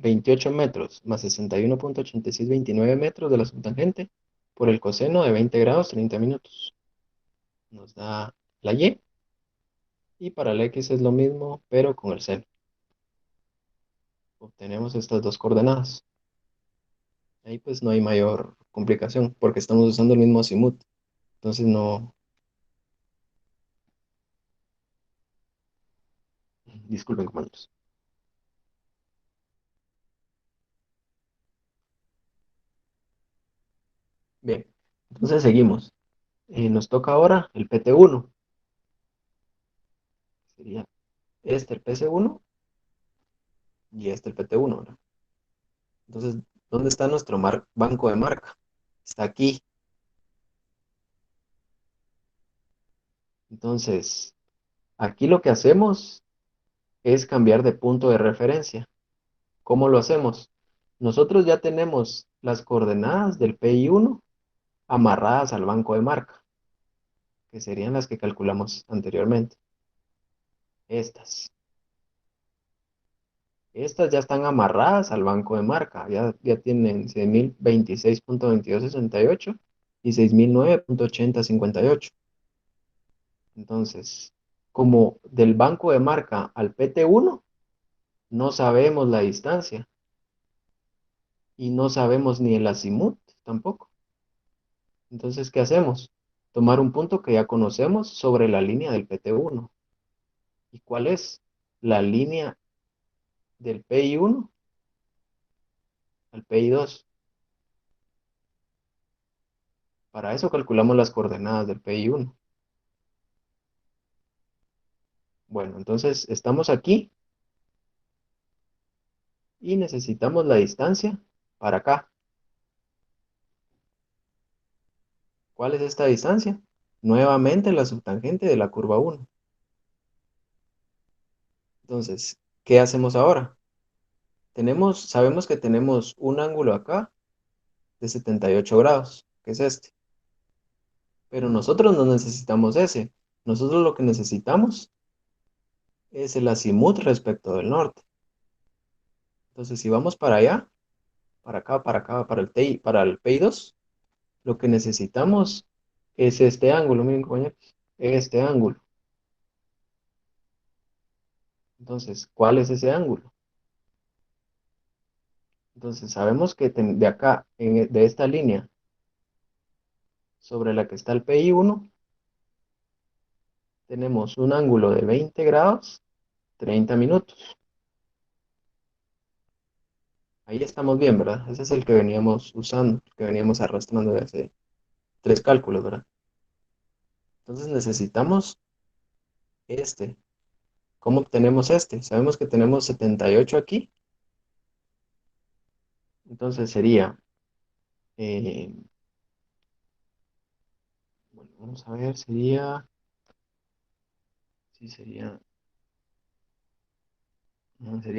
28 metros más 61,8629 metros de la subtangente por el coseno de 20 grados 30 minutos. Nos da la Y. Y para la X es lo mismo, pero con el seno. Obtenemos estas dos coordenadas. Ahí pues no hay mayor complicación porque estamos usando el mismo azimut. Entonces no... Disculpen, compañeros. Bien, entonces seguimos. Nos toca ahora el PT1. Sería este el PC1 y este el PT1, ¿verdad? Entonces, ¿dónde está nuestro banco de marca? Está aquí. Entonces, aquí lo que hacemos es cambiar de punto de referencia. ¿Cómo lo hacemos? Nosotros ya tenemos las coordenadas del PI1 amarradas al banco de marca, que serían las que calculamos anteriormente. Estas. Estas ya están amarradas al banco de marca, ya tienen 6.026.2268 y 6.009.8058. Entonces, como del banco de marca al PT1, no sabemos la distancia y no sabemos ni el azimut tampoco. Entonces, ¿qué hacemos? Tomar un punto que ya conocemos sobre la línea del PT1. ¿Y cuál es? La línea del PI1 al PI2. Para eso calculamos las coordenadas del PI1. Bueno, entonces estamos aquí y necesitamos la distancia para acá. ¿Cuál es esta distancia? Nuevamente la subtangente de la curva 1. Entonces, ¿qué hacemos ahora? Sabemos que tenemos un ángulo acá de 78 grados, que es este. Pero nosotros no necesitamos ese. Nosotros lo que necesitamos es el azimut respecto del norte. Entonces, si vamos para allá, para acá, para el PI2, lo que necesitamos es este ángulo, miren compañeros, este ángulo. Entonces, ¿cuál es ese ángulo? Entonces, sabemos que de acá, de esta línea sobre la que está el PI1, tenemos un ángulo de 20 grados, 30 minutos. Ahí estamos bien, ¿verdad? Ese es el que veníamos usando, que veníamos arrastrando de hace 3 cálculos, ¿verdad? Entonces necesitamos este. ¿Cómo obtenemos este? Sabemos que tenemos 78 aquí. Entonces sería, bueno, vamos a ver, sí, sería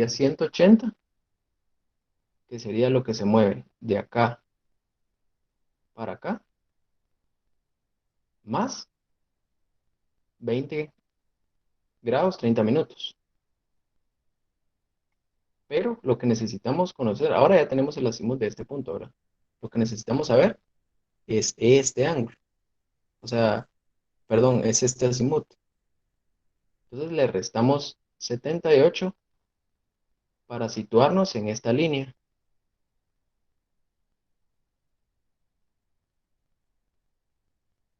180, que sería lo que se mueve de acá para acá, más 20 grados, 30 minutos. Pero lo que necesitamos conocer, ahora ya tenemos el azimut de este punto, ¿verdad? Lo que necesitamos saber es este ángulo. O sea, perdón, es este azimut. Entonces le restamos 78 para situarnos en esta línea.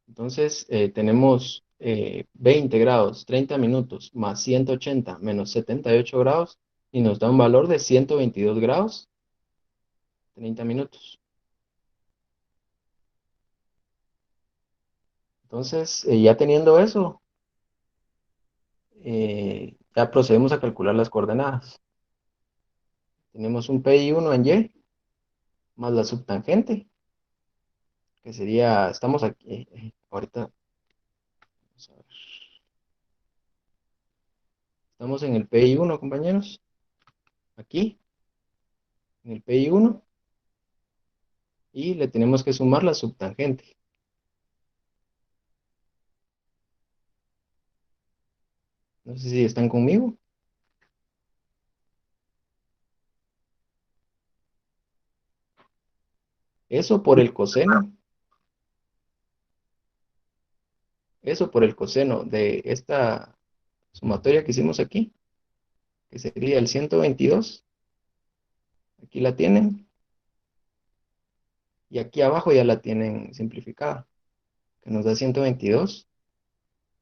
Entonces tenemos 20 grados, 30 minutos, más 180 menos 78 grados, y nos da un valor de 122 grados, 30 minutos. Entonces, ya teniendo eso, ya procedemos a calcular las coordenadas. Tenemos un PI1 en Y, más la subtangente, que sería, estamos aquí, ahorita, vamos a ver. Estamos en el PI1, compañeros, aquí, en el PI1, y le tenemos que sumar la subtangente. No sé si están conmigo. Eso por el coseno. Eso por el coseno de esta sumatoria que hicimos aquí, que sería el 122. Aquí la tienen. Y aquí abajo ya la tienen simplificada, que nos da 122,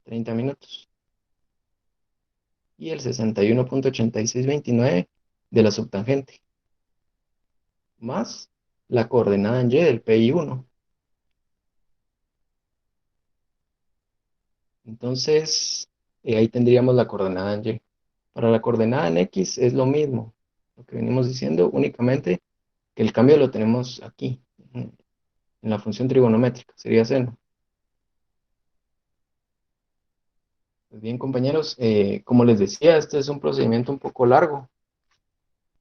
30 minutos. Y el 61.8629 de la subtangente, más la coordenada en Y del PI1. Entonces, ahí tendríamos la coordenada en Y. Para la coordenada en X es lo mismo, lo que venimos diciendo, únicamente que el cambio lo tenemos aquí, en la función trigonométrica, sería seno. Pues bien, compañeros, como les decía, este es un procedimiento un poco largo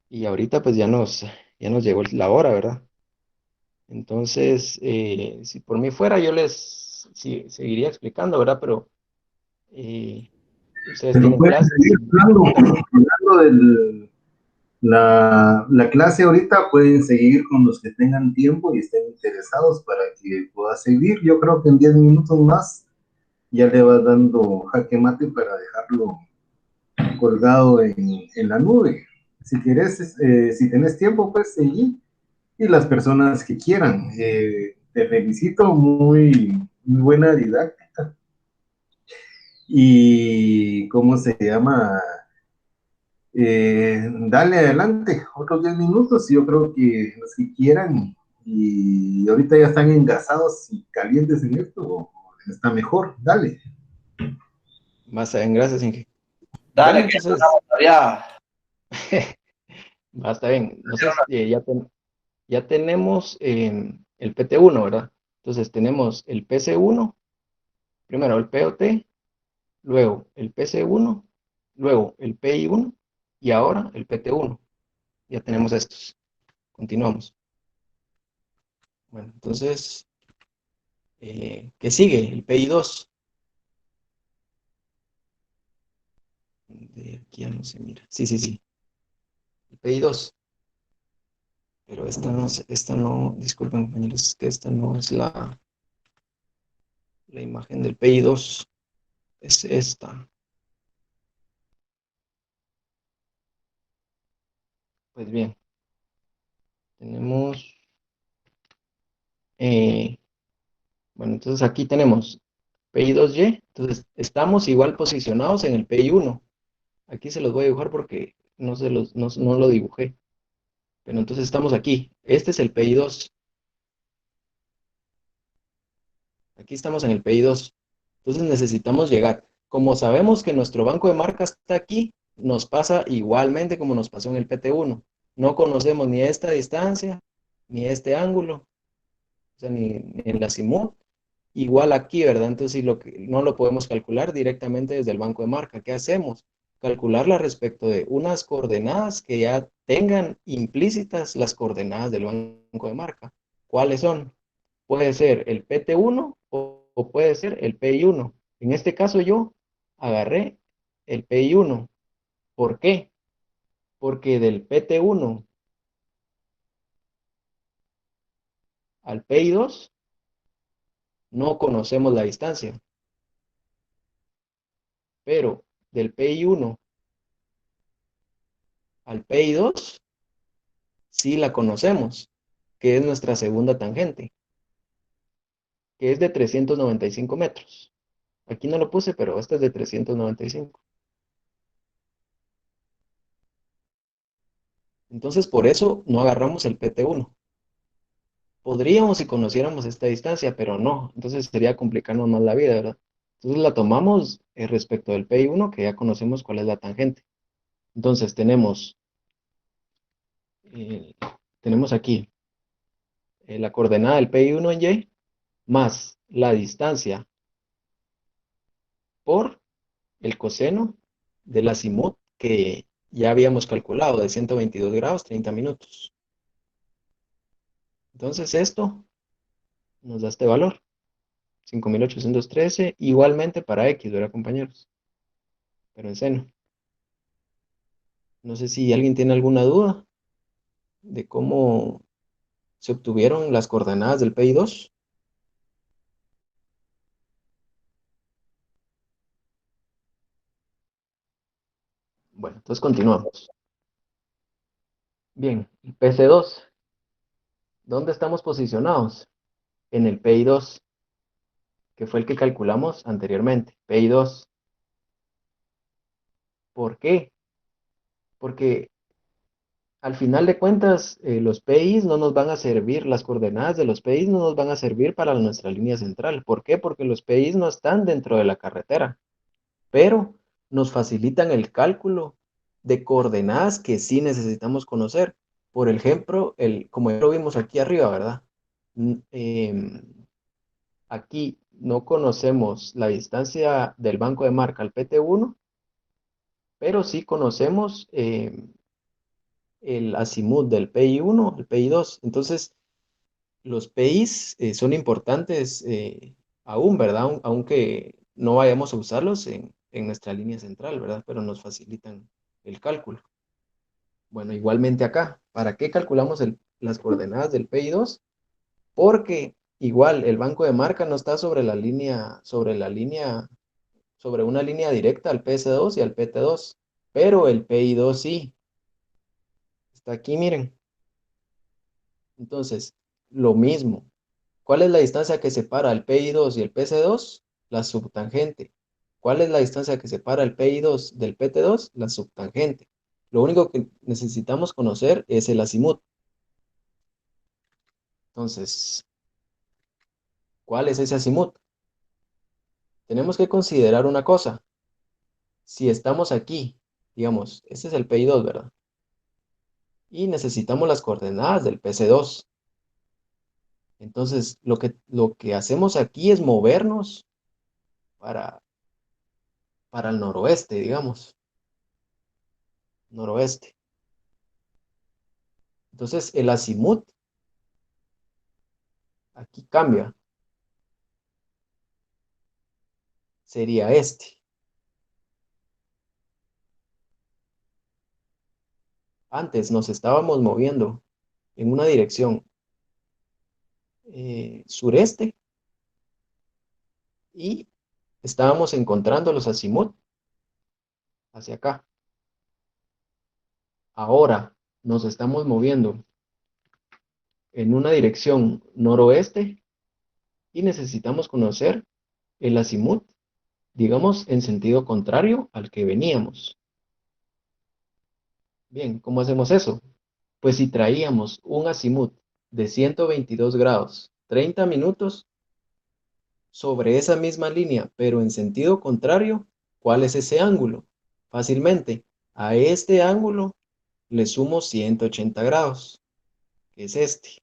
y ahorita pues ya nos llegó la hora, ¿verdad? Entonces, si por mí fuera, yo les seguiría explicando, ¿verdad? Pero ustedes Pero tienen puedes clases. seguir hablando del La clase ahorita pueden seguir con los que tengan tiempo y estén interesados para que pueda seguir. Yo creo que en 10 minutos más ya le va dando jaque mate para dejarlo colgado en la nube. Si quieres, si tenés tiempo, pues seguí. Y las personas que quieran. Te felicito, muy buena didáctica. Y, ¿cómo se llama? Dale adelante, otros 10 minutos. Yo creo que los que quieran y ahorita ya están engasados y calientes en esto, está mejor. Dale. Más bien, gracias, Inge. Dale, Bueno, que entonces, todavía. está bien. Entonces, ya tenemos el PT1, ¿verdad? Entonces, tenemos el PC1, primero el POT, luego el PC1, luego el PI1 y ahora el PT1. Ya tenemos estos. Continuamos. Bueno, entonces, ¿qué sigue? El PI2. De aquí ya no se mira. Sí, sí, sí. El PI2. Pero esta no, disculpen compañeros, es que esta no es la imagen del PI2. Es esta. Pues bien, tenemos, bueno, entonces aquí tenemos PI2Y, entonces estamos igual posicionados en el PI1. Aquí se los voy a dibujar porque no lo dibujé, pero entonces estamos aquí. Este es el PI2. Aquí estamos en el PI2. Entonces necesitamos llegar. Como sabemos que nuestro banco de marcas está aquí, nos pasa igualmente como nos pasó en el PT1. No conocemos ni esta distancia, ni este ángulo, o sea, ni el azimut. Igual aquí, ¿verdad? Entonces, si no lo podemos calcular directamente desde el banco de marca, ¿qué hacemos? Calcularla respecto de unas coordenadas que ya tengan implícitas las coordenadas del banco de marca. ¿Cuáles son? Puede ser el PT1 o puede ser el PI1. En este caso yo agarré el PI1. ¿Por qué? Porque del PT1 al PI2 no conocemos la distancia, pero del PI1 al PI2 sí la conocemos, que es nuestra segunda tangente, que es de 395 metros. Aquí no lo puse, pero esta es de 395. Entonces, por eso no agarramos el PT1. Podríamos si conociéramos esta distancia, pero no. Entonces sería complicarnos más la vida, ¿verdad? Entonces la tomamos respecto del PI1, que ya conocemos cuál es la tangente. Entonces eh, tenemos aquí la coordenada del PI1 en Y, más la distancia por el coseno del azimut que ya habíamos calculado de 122 grados, 30 minutos. Entonces esto nos da este valor, 5.813, igualmente para X, ¿verdad, compañeros? Pero en seno. No sé si alguien tiene alguna duda de cómo se obtuvieron las coordenadas del PI2. Bueno, entonces continuamos. Bien, el PC2. ¿Dónde estamos posicionados? En el PI2, que fue el que calculamos anteriormente. PI2. ¿Por qué? Porque al final de cuentas, los PIs no nos van a servir, las coordenadas de los PIs no nos van a servir para nuestra línea central. ¿Por qué? Porque los PIs no están dentro de la carretera, pero nos facilitan el cálculo de coordenadas que sí necesitamos conocer. Por ejemplo, como ya lo vimos aquí arriba, ¿verdad? Aquí no conocemos la distancia del banco de marca al PT1, pero sí conocemos el azimut del PI1, el PI2. Entonces, los PIs son importantes aún, ¿verdad? Aunque no vayamos a usarlos en nuestra línea central, ¿verdad? Pero nos facilitan el cálculo. Bueno, igualmente acá, ¿para qué calculamos las coordenadas del PI2? Porque igual el banco de marca no está sobre sobre una línea directa al PS2 y al PT2, pero el PI2 sí, está aquí, miren. Entonces, lo mismo. ¿Cuál es la distancia que separa el PI2 y el PC2? La subtangente. ¿Cuál es la distancia que separa el PI2 del PT2? La subtangente. Lo único que necesitamos conocer es el azimut. Entonces, ¿cuál es ese azimut? Tenemos que considerar una cosa. Si estamos aquí, digamos, este es el PI2, ¿verdad? Y necesitamos las coordenadas del PC2. Entonces, lo que hacemos aquí es movernos para, para el noroeste, digamos. Noroeste. Entonces, el azimut aquí cambia. Sería este. Antes nos estábamos moviendo en una dirección sureste y estábamos encontrando los azimut hacia acá. Ahora nos estamos moviendo en una dirección noroeste y necesitamos conocer el azimut, digamos, en sentido contrario al que veníamos. Bien, ¿cómo hacemos eso? Pues si traíamos un azimut de 122 grados, 30 minutos, sobre esa misma línea, pero en sentido contrario, ¿cuál es ese ángulo? Fácilmente, a este ángulo le sumo 180 grados, que es este.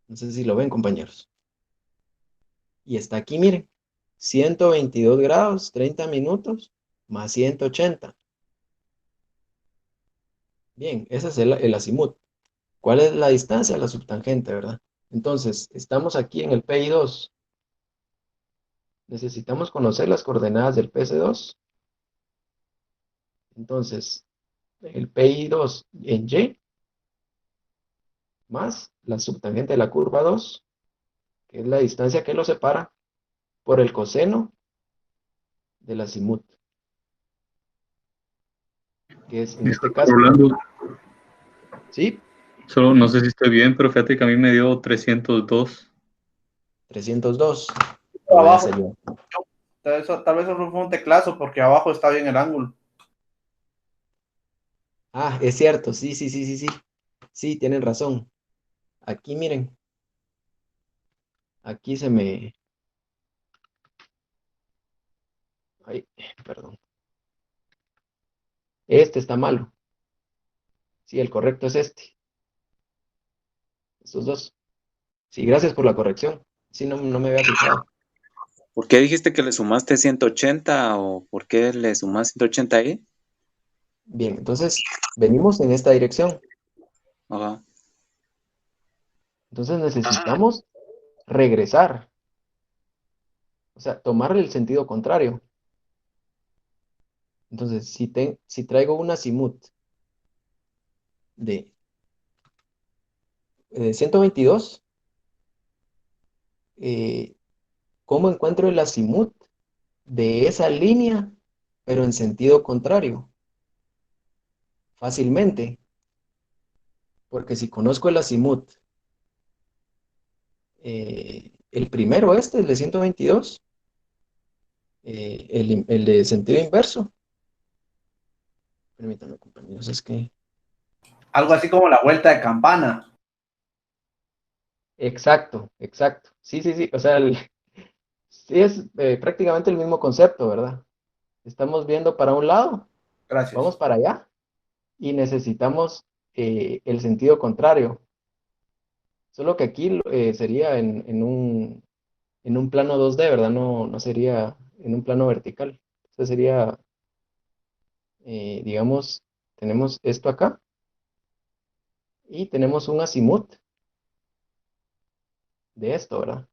No sé si lo ven, compañeros. Y está aquí, miren, 122 grados, 30 minutos, más 180. Bien, ese es el azimut. ¿Cuál es la distancia? La subtangente, ¿verdad? Entonces, estamos aquí en el PI2. Necesitamos conocer las coordenadas del PC2. Entonces, el PI2 en Y más la subtangente de la curva 2, que es la distancia que lo separa, por el coseno del azimut, que es en este caso, Rolando, ¿sí? solo no sé si estoy bien, pero fíjate que a mí me dio 302. 302. Lo voy a Abajo, hacer yo. tal vez eso fue un teclazo porque abajo está bien el ángulo. Ah, es cierto, sí, sí, sí, sí, sí. Sí, tienen razón. Aquí, miren, aquí se me... Ay, perdón. Este está malo. Sí, el correcto es este. Estos dos. Sí, gracias por la corrección. Sí, no me había fijado. ¿Por qué dijiste que le sumaste 180 o por qué le sumas 180 ahí? Bien, entonces venimos en esta dirección. Ajá. Entonces necesitamos regresar. O sea, tomar el sentido contrario. Entonces, si traigo un azimut de 122, ¿cómo encuentro el azimut de esa línea, pero en sentido contrario? Fácilmente, porque si conozco el azimut, el primero el de 122, el de sentido inverso, permítanme, compañeros, es que... Algo así como la vuelta de campana. Exacto, exacto. Sí, sí, sí. O sea, sí es prácticamente el mismo concepto, ¿verdad? Estamos viendo para un lado, Gracias. vamos para allá y necesitamos el sentido contrario. Solo que aquí sería en un plano 2D, ¿verdad? No sería en un plano vertical. Entonces sería, digamos, tenemos esto acá y tenemos un azimut de esto, ¿verdad?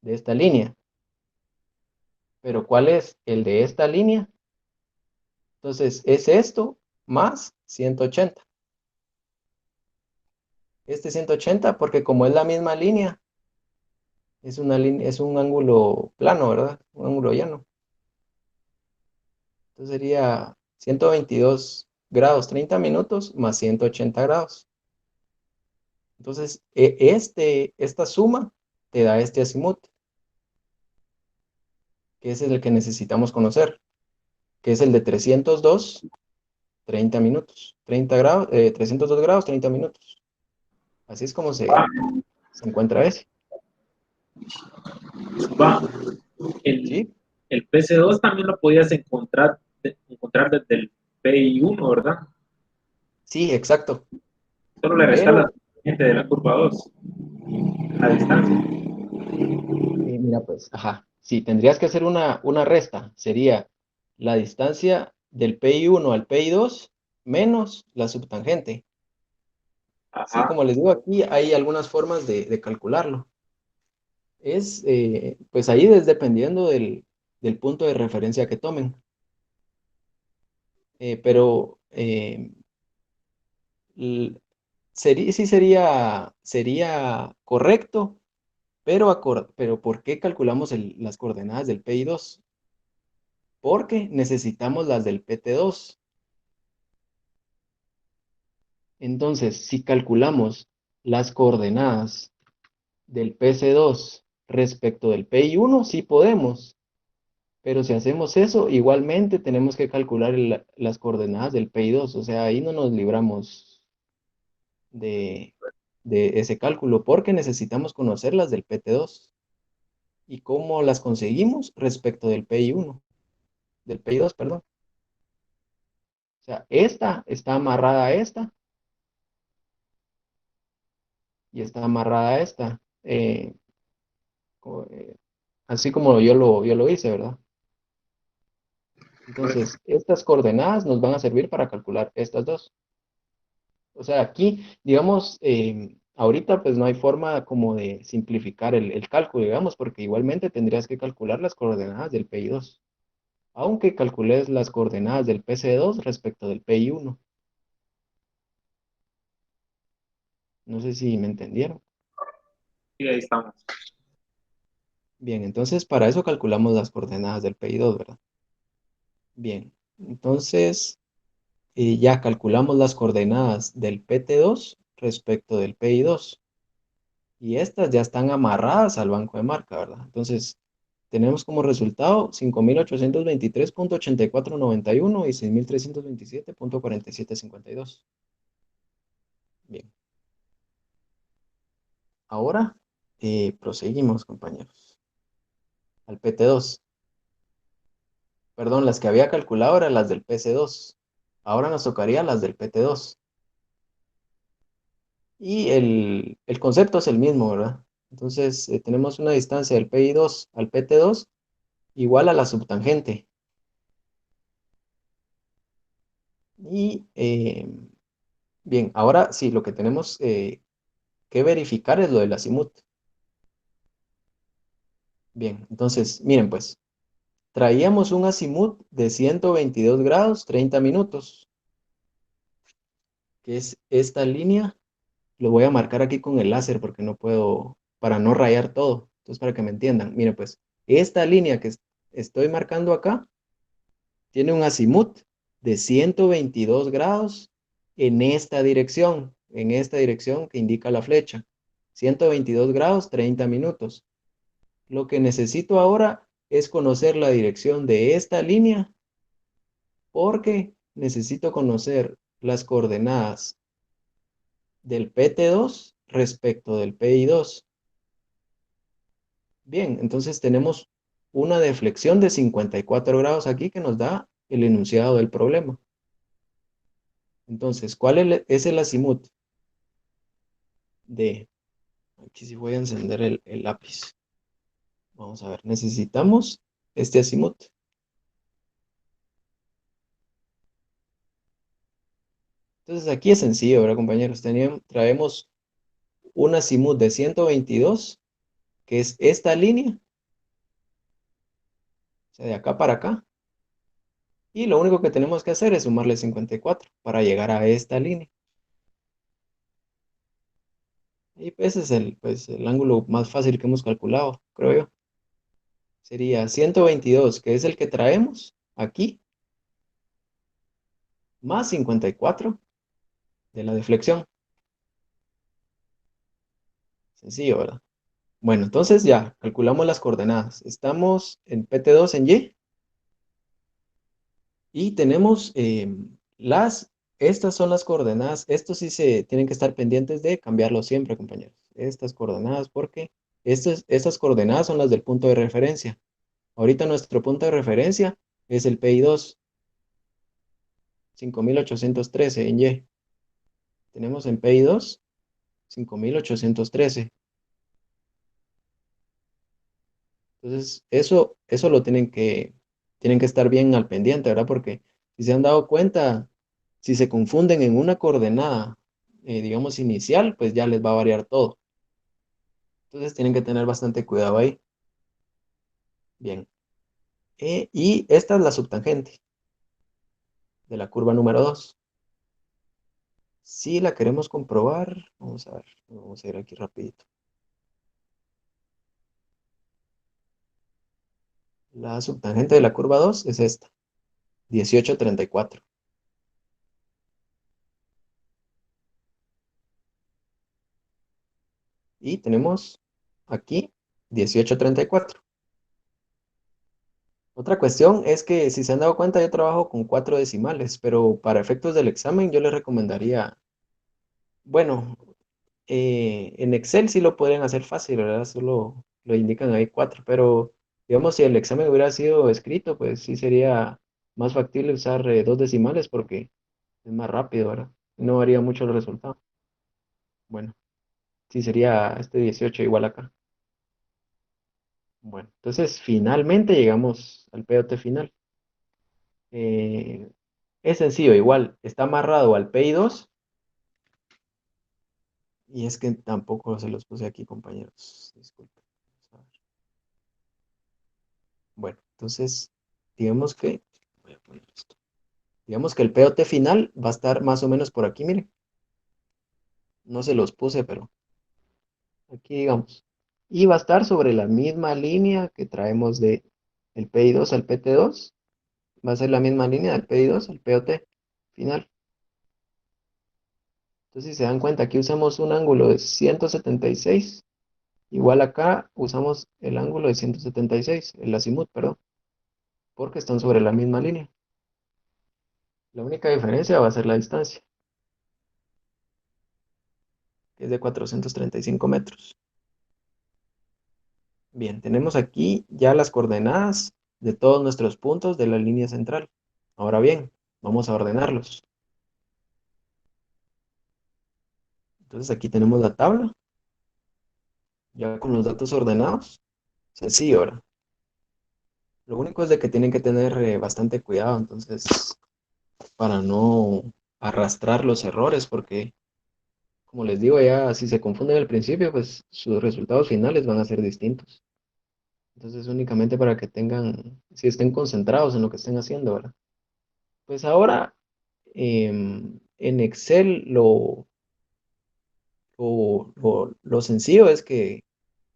De esta línea. Pero ¿cuál es el de esta línea? Entonces, es esto más 180. Este 180, porque como es la misma línea, es un ángulo plano, ¿verdad? Un ángulo llano. Entonces sería 122 grados 30 minutos más 180 grados. Entonces, esta suma te da este azimut, que es el que necesitamos conocer, que es el de 302, 30 minutos. 302 grados, 30 minutos. Así es como se encuentra ese. Va. El, ¿Sí? el PC2 también lo podías encontrar desde el PI1, ¿verdad? Sí, exacto. Solo le restas la Pero, gente de la curva 2, la distancia. mira, pues, ajá. Sí, tendrías que hacer una resta. Sería la distancia del PI1 al PI2 menos la subtangente. Sí, Ajá. como les digo, aquí hay algunas formas de calcularlo. Pues ahí es dependiendo del punto de referencia que tomen. Pero sí sería correcto, pero ¿por qué calculamos las coordenadas del PI2? Porque necesitamos las del PT2. Entonces, si calculamos las coordenadas del PC2 respecto del PI1, sí podemos. Pero si hacemos eso, igualmente tenemos que calcular las coordenadas del PI2. O sea, ahí no nos libramos de, de ese cálculo porque necesitamos conocer las del PT2. ¿Y cómo las conseguimos respecto del PI1? Del PI2, perdón. O sea, esta está amarrada a esta y está amarrada a esta. Co- eh, Así como yo lo hice, ¿verdad? Entonces, estas coordenadas nos van a servir para calcular estas dos. O sea, aquí, digamos, ahorita pues no hay forma como de simplificar el cálculo, digamos, porque igualmente tendrías que calcular las coordenadas del PI2, aunque calcules las coordenadas del PC2 respecto del PI1. No sé si me entendieron. Y ahí estamos. Bien, entonces para eso calculamos las coordenadas del PI2, ¿verdad? Bien, entonces ya calculamos las coordenadas del PT2 respecto del PI2. Y estas ya están amarradas al banco de marca, ¿verdad? Entonces, tenemos como resultado 5.823.8491 y 6.327.4752. Bien, ahora proseguimos, compañeros, al PT2. Perdón, las que había calculado eran las del PC2. Ahora nos tocaría las del PT2. Y el concepto es el mismo, ¿verdad? Entonces, tenemos una distancia del PI2 al PT2 igual a la subtangente. Y bien, ahora sí, lo que tenemos que verificar es lo del azimut. Bien, entonces, miren pues, traíamos un azimut de 122 grados 30 minutos, que es esta línea. Lo voy a marcar aquí con el láser porque no puedo, para no rayar todo. Entonces, para que me entiendan, miren pues, esta línea que estoy marcando acá tiene un azimut de 122 grados en esta dirección que indica la flecha. 122 grados, 30 minutos. Lo que necesito ahora es conocer la dirección de esta línea porque necesito conocer las coordenadas del PT2 respecto del PI2. Bien, entonces tenemos una deflexión de 54 grados aquí que nos da el enunciado del problema. Entonces, ¿cuál es el azimut de... Aquí sí voy a encender el lápiz. Vamos a ver, necesitamos este azimut. Entonces aquí es sencillo, ¿verdad, compañeros? Traemos un azimut de 122, que es esta línea, o sea, de acá para acá. Y lo único que tenemos que hacer es sumarle 54 para llegar a esta línea. Y ese es el ángulo más fácil que hemos calculado, creo yo. Sería 122, que es el que traemos aquí, más 54 de la deflexión. Sencillo, ¿verdad? Bueno, entonces ya, calculamos las coordenadas. Estamos en PT2 en Y. Y tenemos estas son las coordenadas. Estos sí se tienen que estar pendientes de cambiarlo siempre, compañeros. Estas coordenadas, porque estas coordenadas son las del punto de referencia. Ahorita nuestro punto de referencia es el PI2, 5813 en Y. Tenemos en PI2, 5813. Entonces, eso lo tienen que estar bien al pendiente, ¿verdad? Porque si se han dado cuenta, si se confunden en una coordenada, digamos, inicial, pues ya les va a variar todo. Entonces, tienen que tener bastante cuidado ahí. Bien. Y esta es la subtangente de la curva número 2. Si la queremos comprobar, vamos a ver, vamos a ir aquí rapidito. La subtangente de la curva 2 es esta, 1834. Y tenemos aquí 1834. Otra cuestión es que si se han dado cuenta yo trabajo con 4 decimales, pero para efectos del examen yo les recomendaría, bueno, en Excel sí lo podrían hacer fácil, ¿verdad? Solo lo indican ahí 4, pero digamos si el examen hubiera sido escrito, pues sí sería más factible usar 2 decimales porque es más rápido, ¿verdad? No varía mucho el resultado. Bueno, sí sería este 18 igual acá. Bueno, entonces finalmente llegamos al POT final. Es sencillo, igual, está amarrado al PI2 y es que tampoco se los puse aquí, compañeros. Disculpen. Bueno, entonces, digamos que, voy a poner esto. Digamos que el POT final va a estar más o menos por aquí, miren. No se los puse, pero aquí digamos. Y va a estar sobre la misma línea que traemos de el PI2 al PT2. Va a ser la misma línea del PI2 al POT final. Entonces, si se dan cuenta, aquí usamos un ángulo de 176. Igual acá usamos el ángulo de 176, el azimut, perdón, porque están sobre la misma línea. La única diferencia va a ser la distancia, que es de 435 metros. Bien, tenemos aquí ya las coordenadas de todos nuestros puntos de la línea central. Ahora bien, vamos a ordenarlos. Entonces aquí tenemos la tabla, ya con los datos ordenados. Sencillo, ¿verdad? Lo único es de que tienen que tener bastante cuidado, entonces, para no arrastrar los errores, porque como les digo, ya si se confunden al principio, pues sus resultados finales van a ser distintos. Entonces, únicamente para que tengan, si estén concentrados en lo que estén haciendo, ¿verdad? Pues ahora, en Excel lo sencillo es que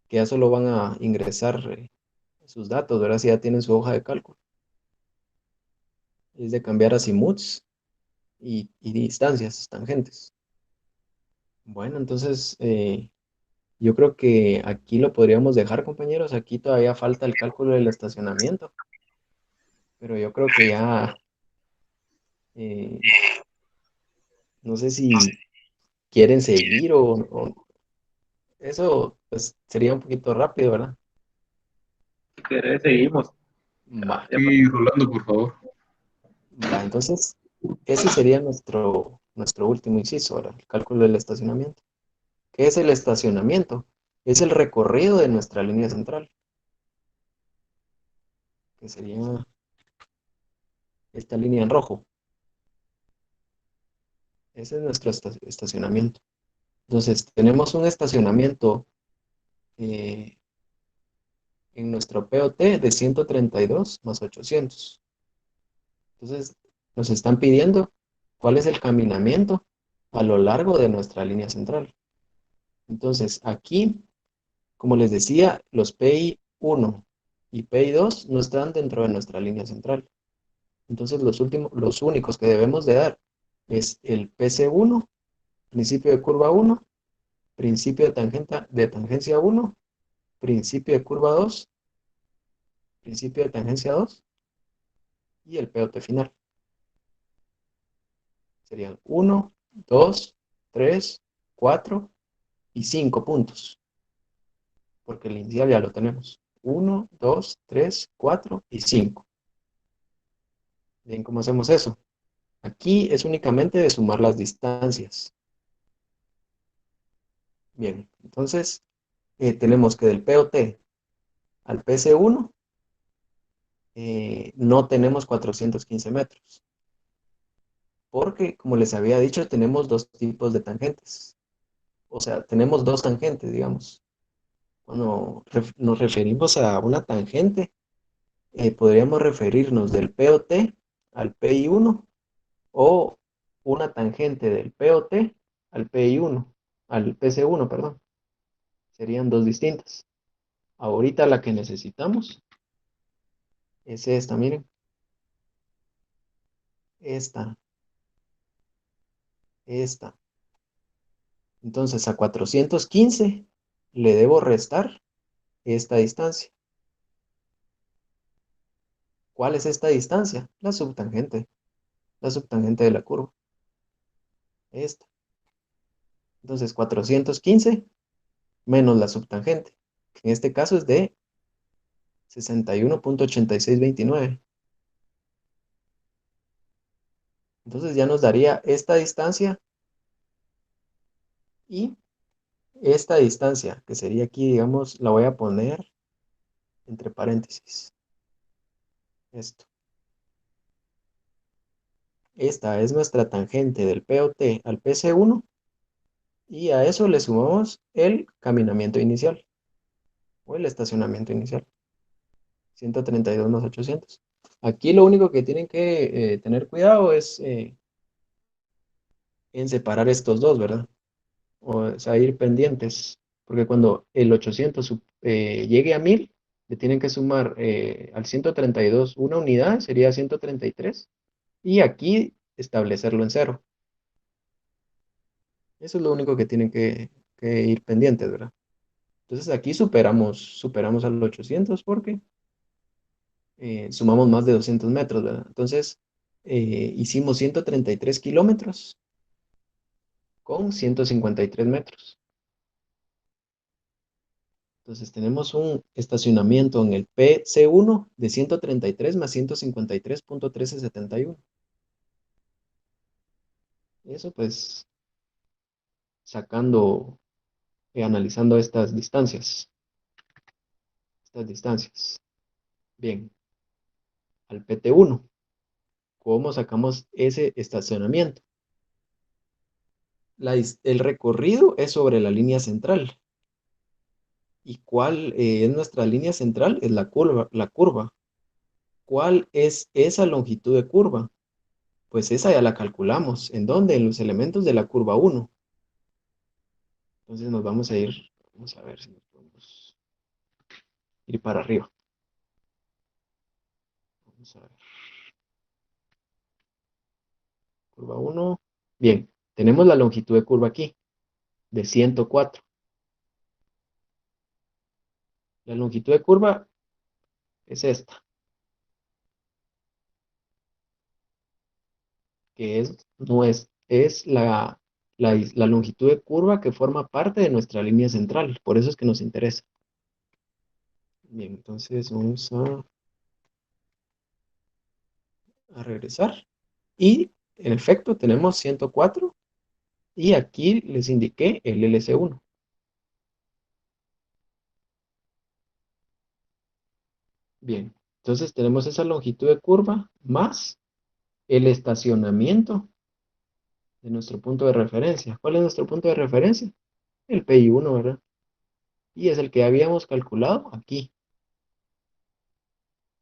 ya solo van a ingresar sus datos, ¿verdad? Si ya tienen su hoja de cálculo. Es de cambiar azimuts y distancias, tangentes. Bueno, entonces, yo creo que aquí lo podríamos dejar, compañeros. Aquí todavía falta el cálculo del estacionamiento, pero yo creo que ya, eh, no sé si quieren seguir o eso, pues sería un poquito rápido, ¿verdad? Si querés, seguimos. Va, Sí, Rolando, por favor. va. Entonces, ese sería nuestro último inciso, ¿verdad? El cálculo del estacionamiento. ¿Qué es el estacionamiento? Es el recorrido de nuestra línea central, que sería esta línea en rojo. Ese es nuestro estacionamiento. Entonces, tenemos un estacionamiento eh, en nuestro POT de 132 más 800. Entonces, nos están pidiendo cuál es el caminamiento a lo largo de nuestra línea central. Entonces, aquí, como les decía, los PI1 y PI2 no están dentro de nuestra línea central. Entonces, los únicos que debemos de dar es el PC1, principio de curva 1, principio de tangencia 1, principio de curva 2, principio de tangencia 2 y el POT final. Serían 1, 2, 3, 4 y 5 puntos, porque el inicial ya lo tenemos. 1, 2, 3, 4 y 5. Bien, ¿cómo hacemos eso? Aquí es únicamente de sumar las distancias. Bien, entonces tenemos que del POT al PC1 no tenemos 415 metros, porque como les había dicho, tenemos dos tipos de tangentes. O sea, tenemos dos tangentes, digamos. Cuando nos referimos a una tangente, podríamos referirnos del POT al PI1 o una tangente del POT al PI1, al PC1, perdón. Serían dos distintas. Ahorita la que necesitamos es esta, miren. Esta. Entonces a 415 le debo restar esta distancia. ¿Cuál es esta distancia? La subtangente de la curva. Esta. Entonces 415 menos la subtangente, que en este caso es de 61.8629. Entonces ya nos daría esta distancia y esta distancia, que sería aquí, digamos, la voy a poner entre paréntesis. Esto. Esta es nuestra tangente del POT al PC1 y a eso le sumamos el caminamiento inicial o el estacionamiento inicial. 132 más 800. Aquí lo único que tienen que tener cuidado es en separar estos dos, ¿verdad? O sea, ir pendientes, porque cuando el 800 llegue a 1000, le tienen que sumar al 132 una unidad, sería 133, y aquí establecerlo en cero. Eso es lo único que tienen que ir pendientes, ¿verdad? Entonces aquí superamos al 800 porque sumamos más de 200 metros, ¿verdad? Entonces hicimos 133 kilómetros con 153 metros. Entonces tenemos un estacionamiento en el PC1 de 133 más 153.1371. Eso pues sacando, analizando estas distancias. Bien, al PT1, ¿cómo sacamos ese estacionamiento? El recorrido es sobre la línea central. ¿Y cuál es nuestra línea central? Es la curva. ¿Cuál es esa longitud de curva? Pues esa ya la calculamos. ¿En dónde? En los elementos de la curva 1. Entonces nos vamos a ver si nos podemos ir para arriba. Vamos a ver. Curva 1. Bien, tenemos la longitud de curva aquí, de 104. La longitud de curva es esta, que es la longitud de curva que forma parte de nuestra línea central. Por eso es que nos interesa. Bien, entonces vamos a regresar. Y en efecto tenemos 104 y aquí les indiqué el LC1. Bien, entonces tenemos esa longitud de curva más el estacionamiento de nuestro punto de referencia. ¿Cuál es nuestro punto de referencia? El PI1, ¿verdad? Y es el que habíamos calculado aquí.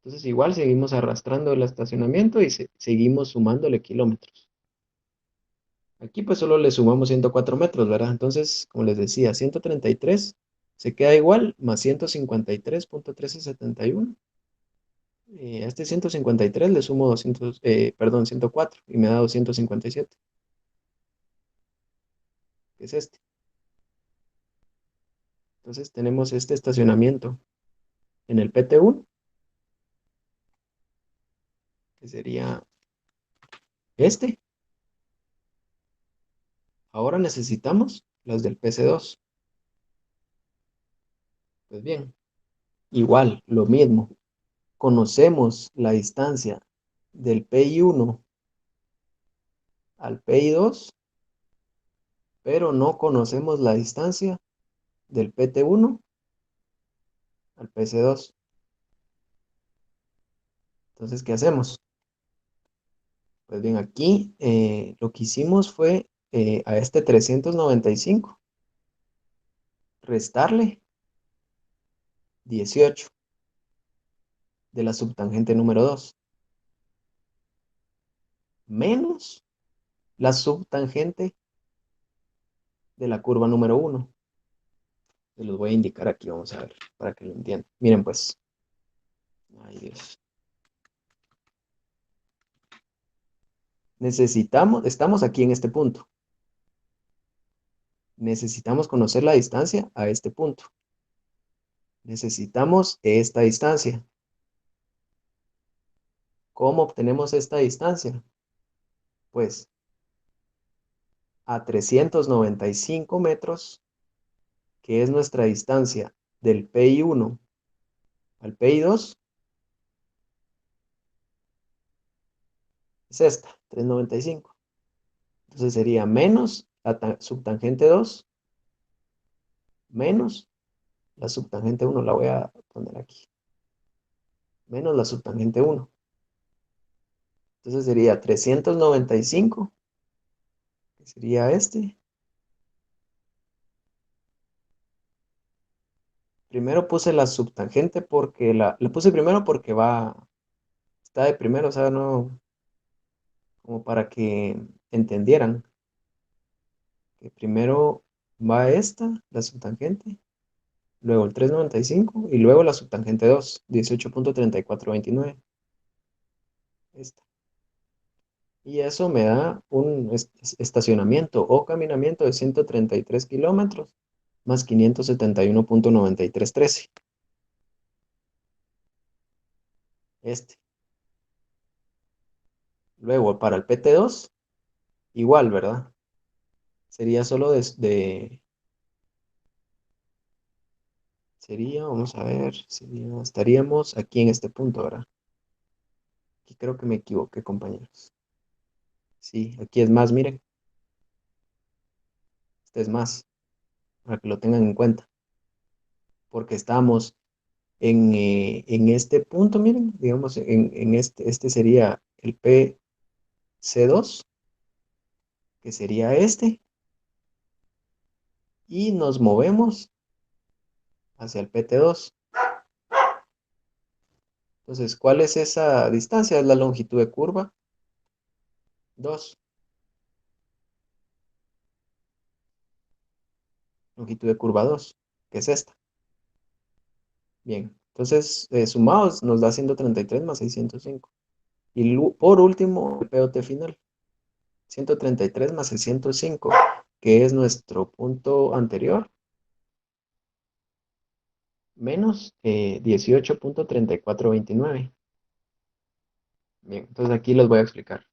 Entonces igual seguimos arrastrando el estacionamiento y seguimos sumándole kilómetros. Aquí pues solo le sumamos 104 metros, ¿verdad? Entonces, como les decía, 133 se queda igual, más 153.1371. A este 153 le sumo 104 y me da 257, que es este. Entonces tenemos este estacionamiento en el PT1, que sería este. Ahora necesitamos los del PC2. Pues bien, igual, lo mismo. Conocemos la distancia del PI1 al PI2, pero no conocemos la distancia del PT1 al PC2. Entonces, ¿qué hacemos? Pues bien, aquí lo que hicimos fue a este 395 restarle 18 de la subtangente número 2 menos la subtangente de la curva número 1. Se los voy a indicar aquí, vamos a ver, para que lo entiendan. Miren pues. Ay, Dios. Estamos aquí en este punto. Necesitamos conocer la distancia a este punto. Necesitamos esta distancia. ¿Cómo obtenemos esta distancia? Pues a 395 metros, que es nuestra distancia del PI1 al PI2, es esta, 395. Entonces sería menos la subtangente 2 menos la subtangente 1, la voy a poner aquí, menos la subtangente 1. Entonces sería 395, que sería este. Primero puse la subtangente porque le puse primero porque está de primero, o sea, no, como para que entendieran que primero va esta, la subtangente, luego el 395 y luego la subtangente 2, 18.3429. Esta. Y eso me da un estacionamiento o caminamiento de 133 kilómetros más 571.9313. Este. Luego, para el PT2, igual, ¿verdad? Sería solo sería, vamos a ver, estaríamos aquí en este punto, ¿verdad? Aquí creo que me equivoqué, compañeros. Sí, aquí es más, miren. Este es más, para que lo tengan en cuenta. Porque estamos en este punto, miren, digamos, en este sería el PC2, que sería este. Y nos movemos hacia el PT2. Entonces, ¿cuál es esa distancia? Es la longitud de curva 2. Longitud de curva 2, que es esta. Bien, entonces sumados nos da 133 más 605. Y por último, el POT final. 133 más 605, que es nuestro punto anterior, menos 18.3429. Bien, entonces aquí los voy a explicar.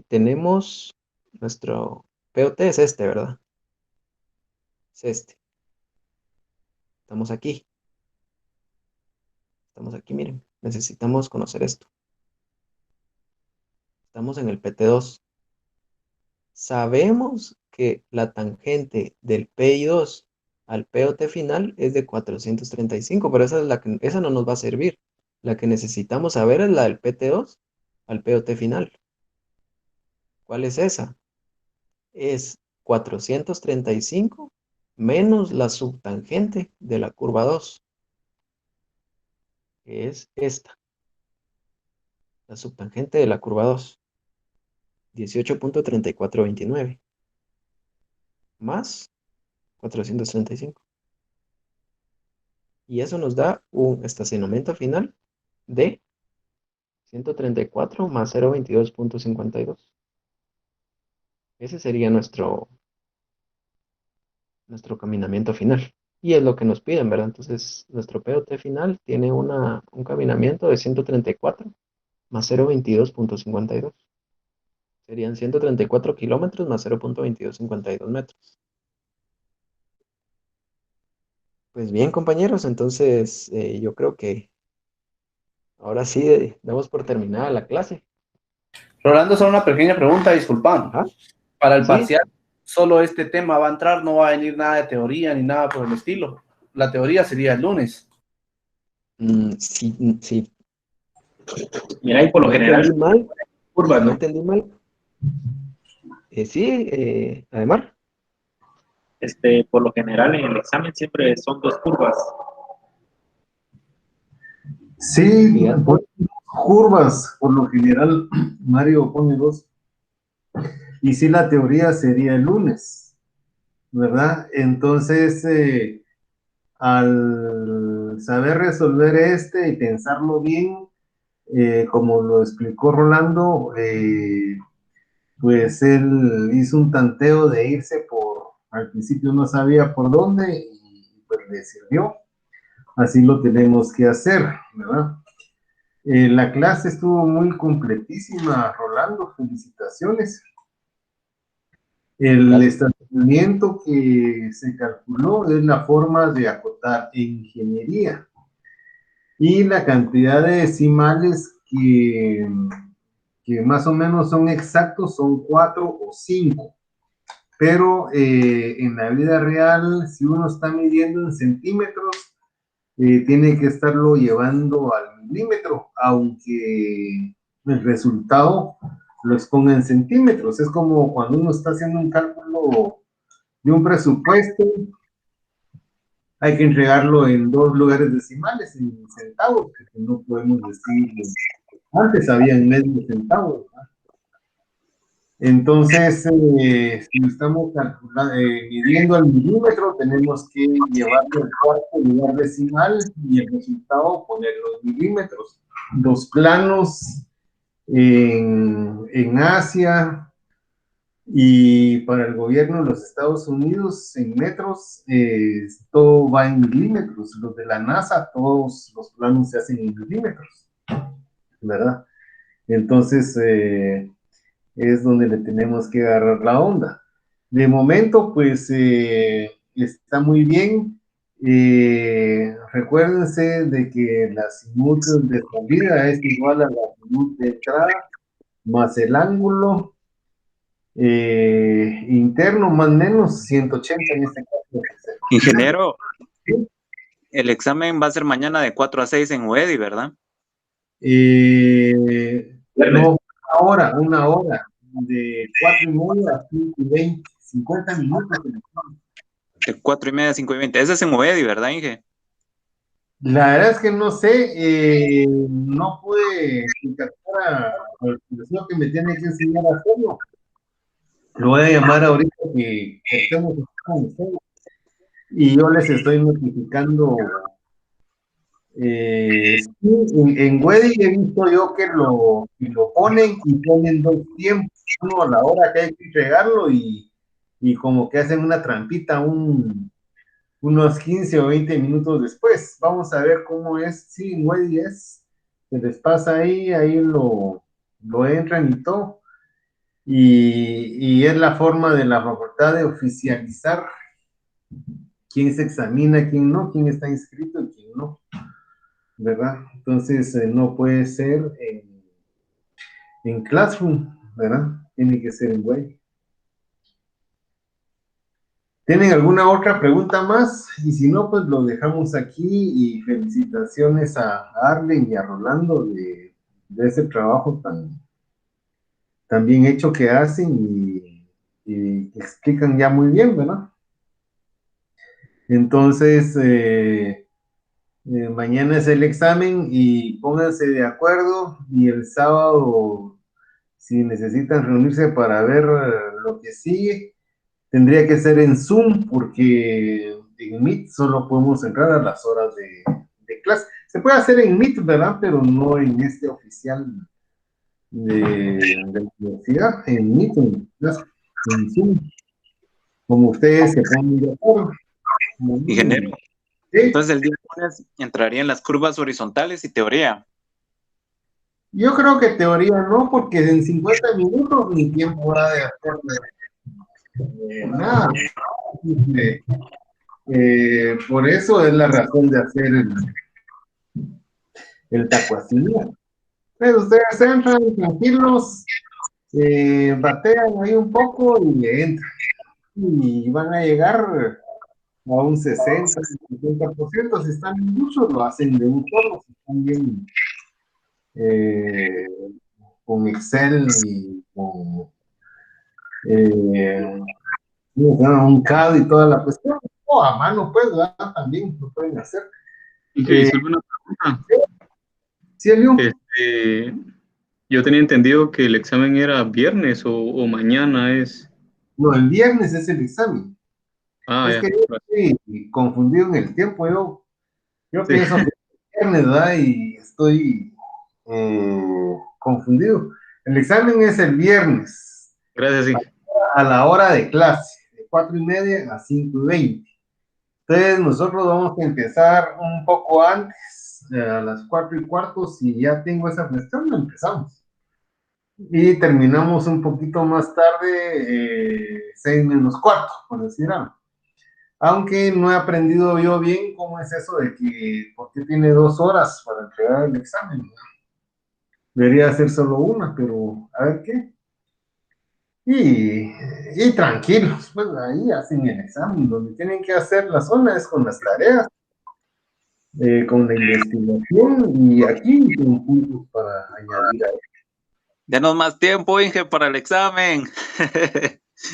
Tenemos nuestro POT es este, ¿verdad? Es este. Estamos aquí. Estamos aquí, miren. Necesitamos conocer esto. Estamos en el PT2. Sabemos que la tangente del PI2 al POT final es de 435, pero esa no nos va a servir. La que necesitamos saber es la del PT2 al POT final. ¿Cuál es esa? Es 435 menos la subtangente de la curva 2. que es esta, la subtangente de la curva 2, 18.3429, más 435. Y eso nos da un estacionamiento final de 134 más 022.52. Ese sería nuestro caminamiento final. Y es lo que nos piden, ¿verdad? Entonces, nuestro POT final tiene un caminamiento de 134 más 022.52. Serían 134 kilómetros más 0.2252 metros. Pues bien, compañeros, entonces yo creo que ahora sí damos por terminada la clase. Rolando, solo una pequeña pregunta, disculpa. Ajá. Para el Sí. parcial, solo este tema va a entrar, no va a venir nada de teoría ni nada por el estilo. La teoría sería el lunes. Sí. Mira, y por lo ¿No general, entendí mal? curvas, ¿No ¿no? entendí mal? Sí, además. Por lo general en el examen siempre son 2 curvas. Sí, Fíjate. curvas, por lo general, Mario pone 2. Y sí, la teoría sería el lunes, ¿verdad? Entonces, al saber resolver y pensarlo bien, como lo explicó Rolando, pues él hizo un tanteo de irse al principio no sabía por dónde y pues le sirvió. Así lo tenemos que hacer, ¿verdad? La clase estuvo muy completísima, Rolando, felicitaciones. El Gracias. estacionamiento que se calculó es la forma de acotar ingeniería y la cantidad de decimales que más o menos son exactos son 4 o 5, pero en la vida real, si uno está midiendo en centímetros, tiene que estarlo llevando al milímetro, aunque el resultado lo exponga en centímetros. Es como cuando uno está haciendo un cálculo de un presupuesto, hay que entregarlo en 2 lugares decimales, en centavos, porque no podemos decir, antes había en medio centavo, ¿verdad? Entonces, si estamos midiendo al milímetro, tenemos que llevarlo al cuarto lugar decimal y el resultado poner los milímetros. Los planos en Asia y para el gobierno de los Estados Unidos en metros, todo va en milímetros. Los de la NASA, todos los planos se hacen en milímetros, ¿verdad? Entonces, es donde le tenemos que agarrar la onda. De momento, pues está muy bien. Recuérdense de que la azimut de salida es igual a la azimut de entrada más el ángulo interno más o menos 180 en este caso. Ingeniero, ¿Sí? el examen va a ser mañana de 4 a 6 en UEDI, ¿verdad? No, una hora, de 4:30 a 5:20, 50 minutos. De 4:30 a 5:20. Ese es en UEDI, ¿verdad, Inge? La verdad es que no sé, no pude contactar al profesor que me tiene que enseñar a hacerlo. Lo voy a llamar ahorita que estemos con ustedes y yo les estoy notificando. Sí, en Wedding he visto yo que lo ponen y ponen 2 tiempos, uno a la hora que hay que entregarlo y como que hacen una trampita unos 15 o 20 minutos después. Vamos a ver cómo es. Sí, en Wedding se les pasa ahí lo entran y todo. Y es la forma de la facultad de oficializar quién se examina, quién no, quién está inscrito y quién no, ¿verdad? Entonces no puede ser en Classroom, ¿verdad? Tiene que ser en Web. ¿Tienen alguna otra pregunta más? Y si no, pues lo dejamos aquí y felicitaciones a Arlen y a Rolando de ese trabajo tan bien hecho que hacen y explican ya muy bien, ¿verdad? Entonces, Mañana es el examen y pónganse de acuerdo y el sábado, si necesitan reunirse para ver lo que sigue, tendría que ser en Zoom porque en Meet solo podemos entrar a las horas de clase. Se puede hacer en Meet, ¿verdad? Pero no en este oficial de la universidad, en Meet, en Zoom, como ustedes se ponen de acuerdo. Ingeniero, Sí, entonces el día lunes entrarían las curvas horizontales y teoría. yo creo que teoría no, porque en 50 minutos ni tiempo da de hacer nada. Por eso es la razón de hacer el tacuacillo. Pues ustedes entran tranquilos, batean ahí un poco y le entran. Y van a llegar a un 60, 70%. Si están muchos, lo hacen de un solo. Si están bien eh, con Excel y con eh, un CAD y toda la cuestión. O a mano, pues, ¿verdad? También lo pueden hacer. Inge, disculpe una pregunta. ¿Sí, Eliu? Yo tenía entendido que el examen era viernes o mañana es. No, el viernes es el examen. Ah, Es ya. que yo estoy confundido en el tiempo. Yo Sí. pienso que es viernes, ¿verdad? Y estoy confundido. El examen es el viernes Gracias, sí. a la hora de clase, de 4:30 a 5:20. Entonces nosotros vamos a empezar un poco antes, a las 4:15. Si ya tengo esa cuestión, lo empezamos. Y terminamos un poquito más tarde, 6:45, por decir algo. Aunque no he aprendido yo bien cómo es eso de que, ¿por qué tiene 2 horas para entregar el examen? Debería ser solo una, pero a ver qué. Y tranquilos, pues ahí hacen el examen. Donde tienen que hacer la zona es con las tareas, con la investigación, y aquí con puntos para añadir a eso. Denos más tiempo, Inge, para el examen.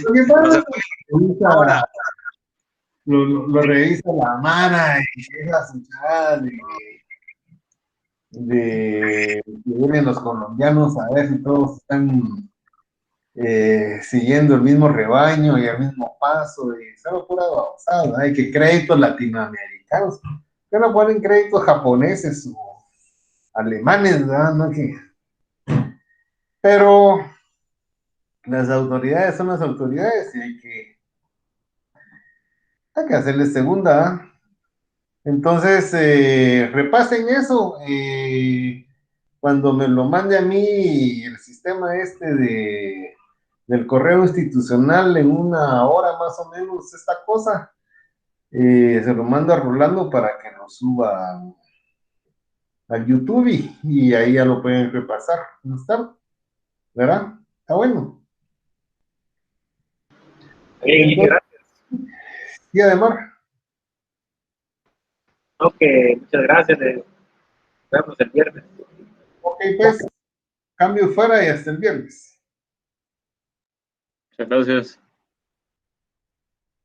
Lo que No pasa se es que ahora lo revisa la Mara y llega a su chat de que vienen los colombianos a ver si todos están siguiendo el mismo rebaño y el mismo paso, y solo pura babosada. Hay que créditos latinoamericanos, que no ponen créditos japoneses o alemanes, ¿verdad? No que... Pero las autoridades son las autoridades y hay que hacerles segunda, ¿ah? Entonces, repasen eso. Cuando me lo mande a mí el sistema del correo institucional en una hora más o menos, esta cosa, se lo mando a Rolando para que lo suba al YouTube y ahí ya lo pueden repasar. ¿No está? ¿Verdad? Está bueno. Bien, Entonces, gracias. y además, Ok, muchas gracias. Nos vemos el viernes. ok, pues, cambio fuera y hasta el viernes. Muchas gracias.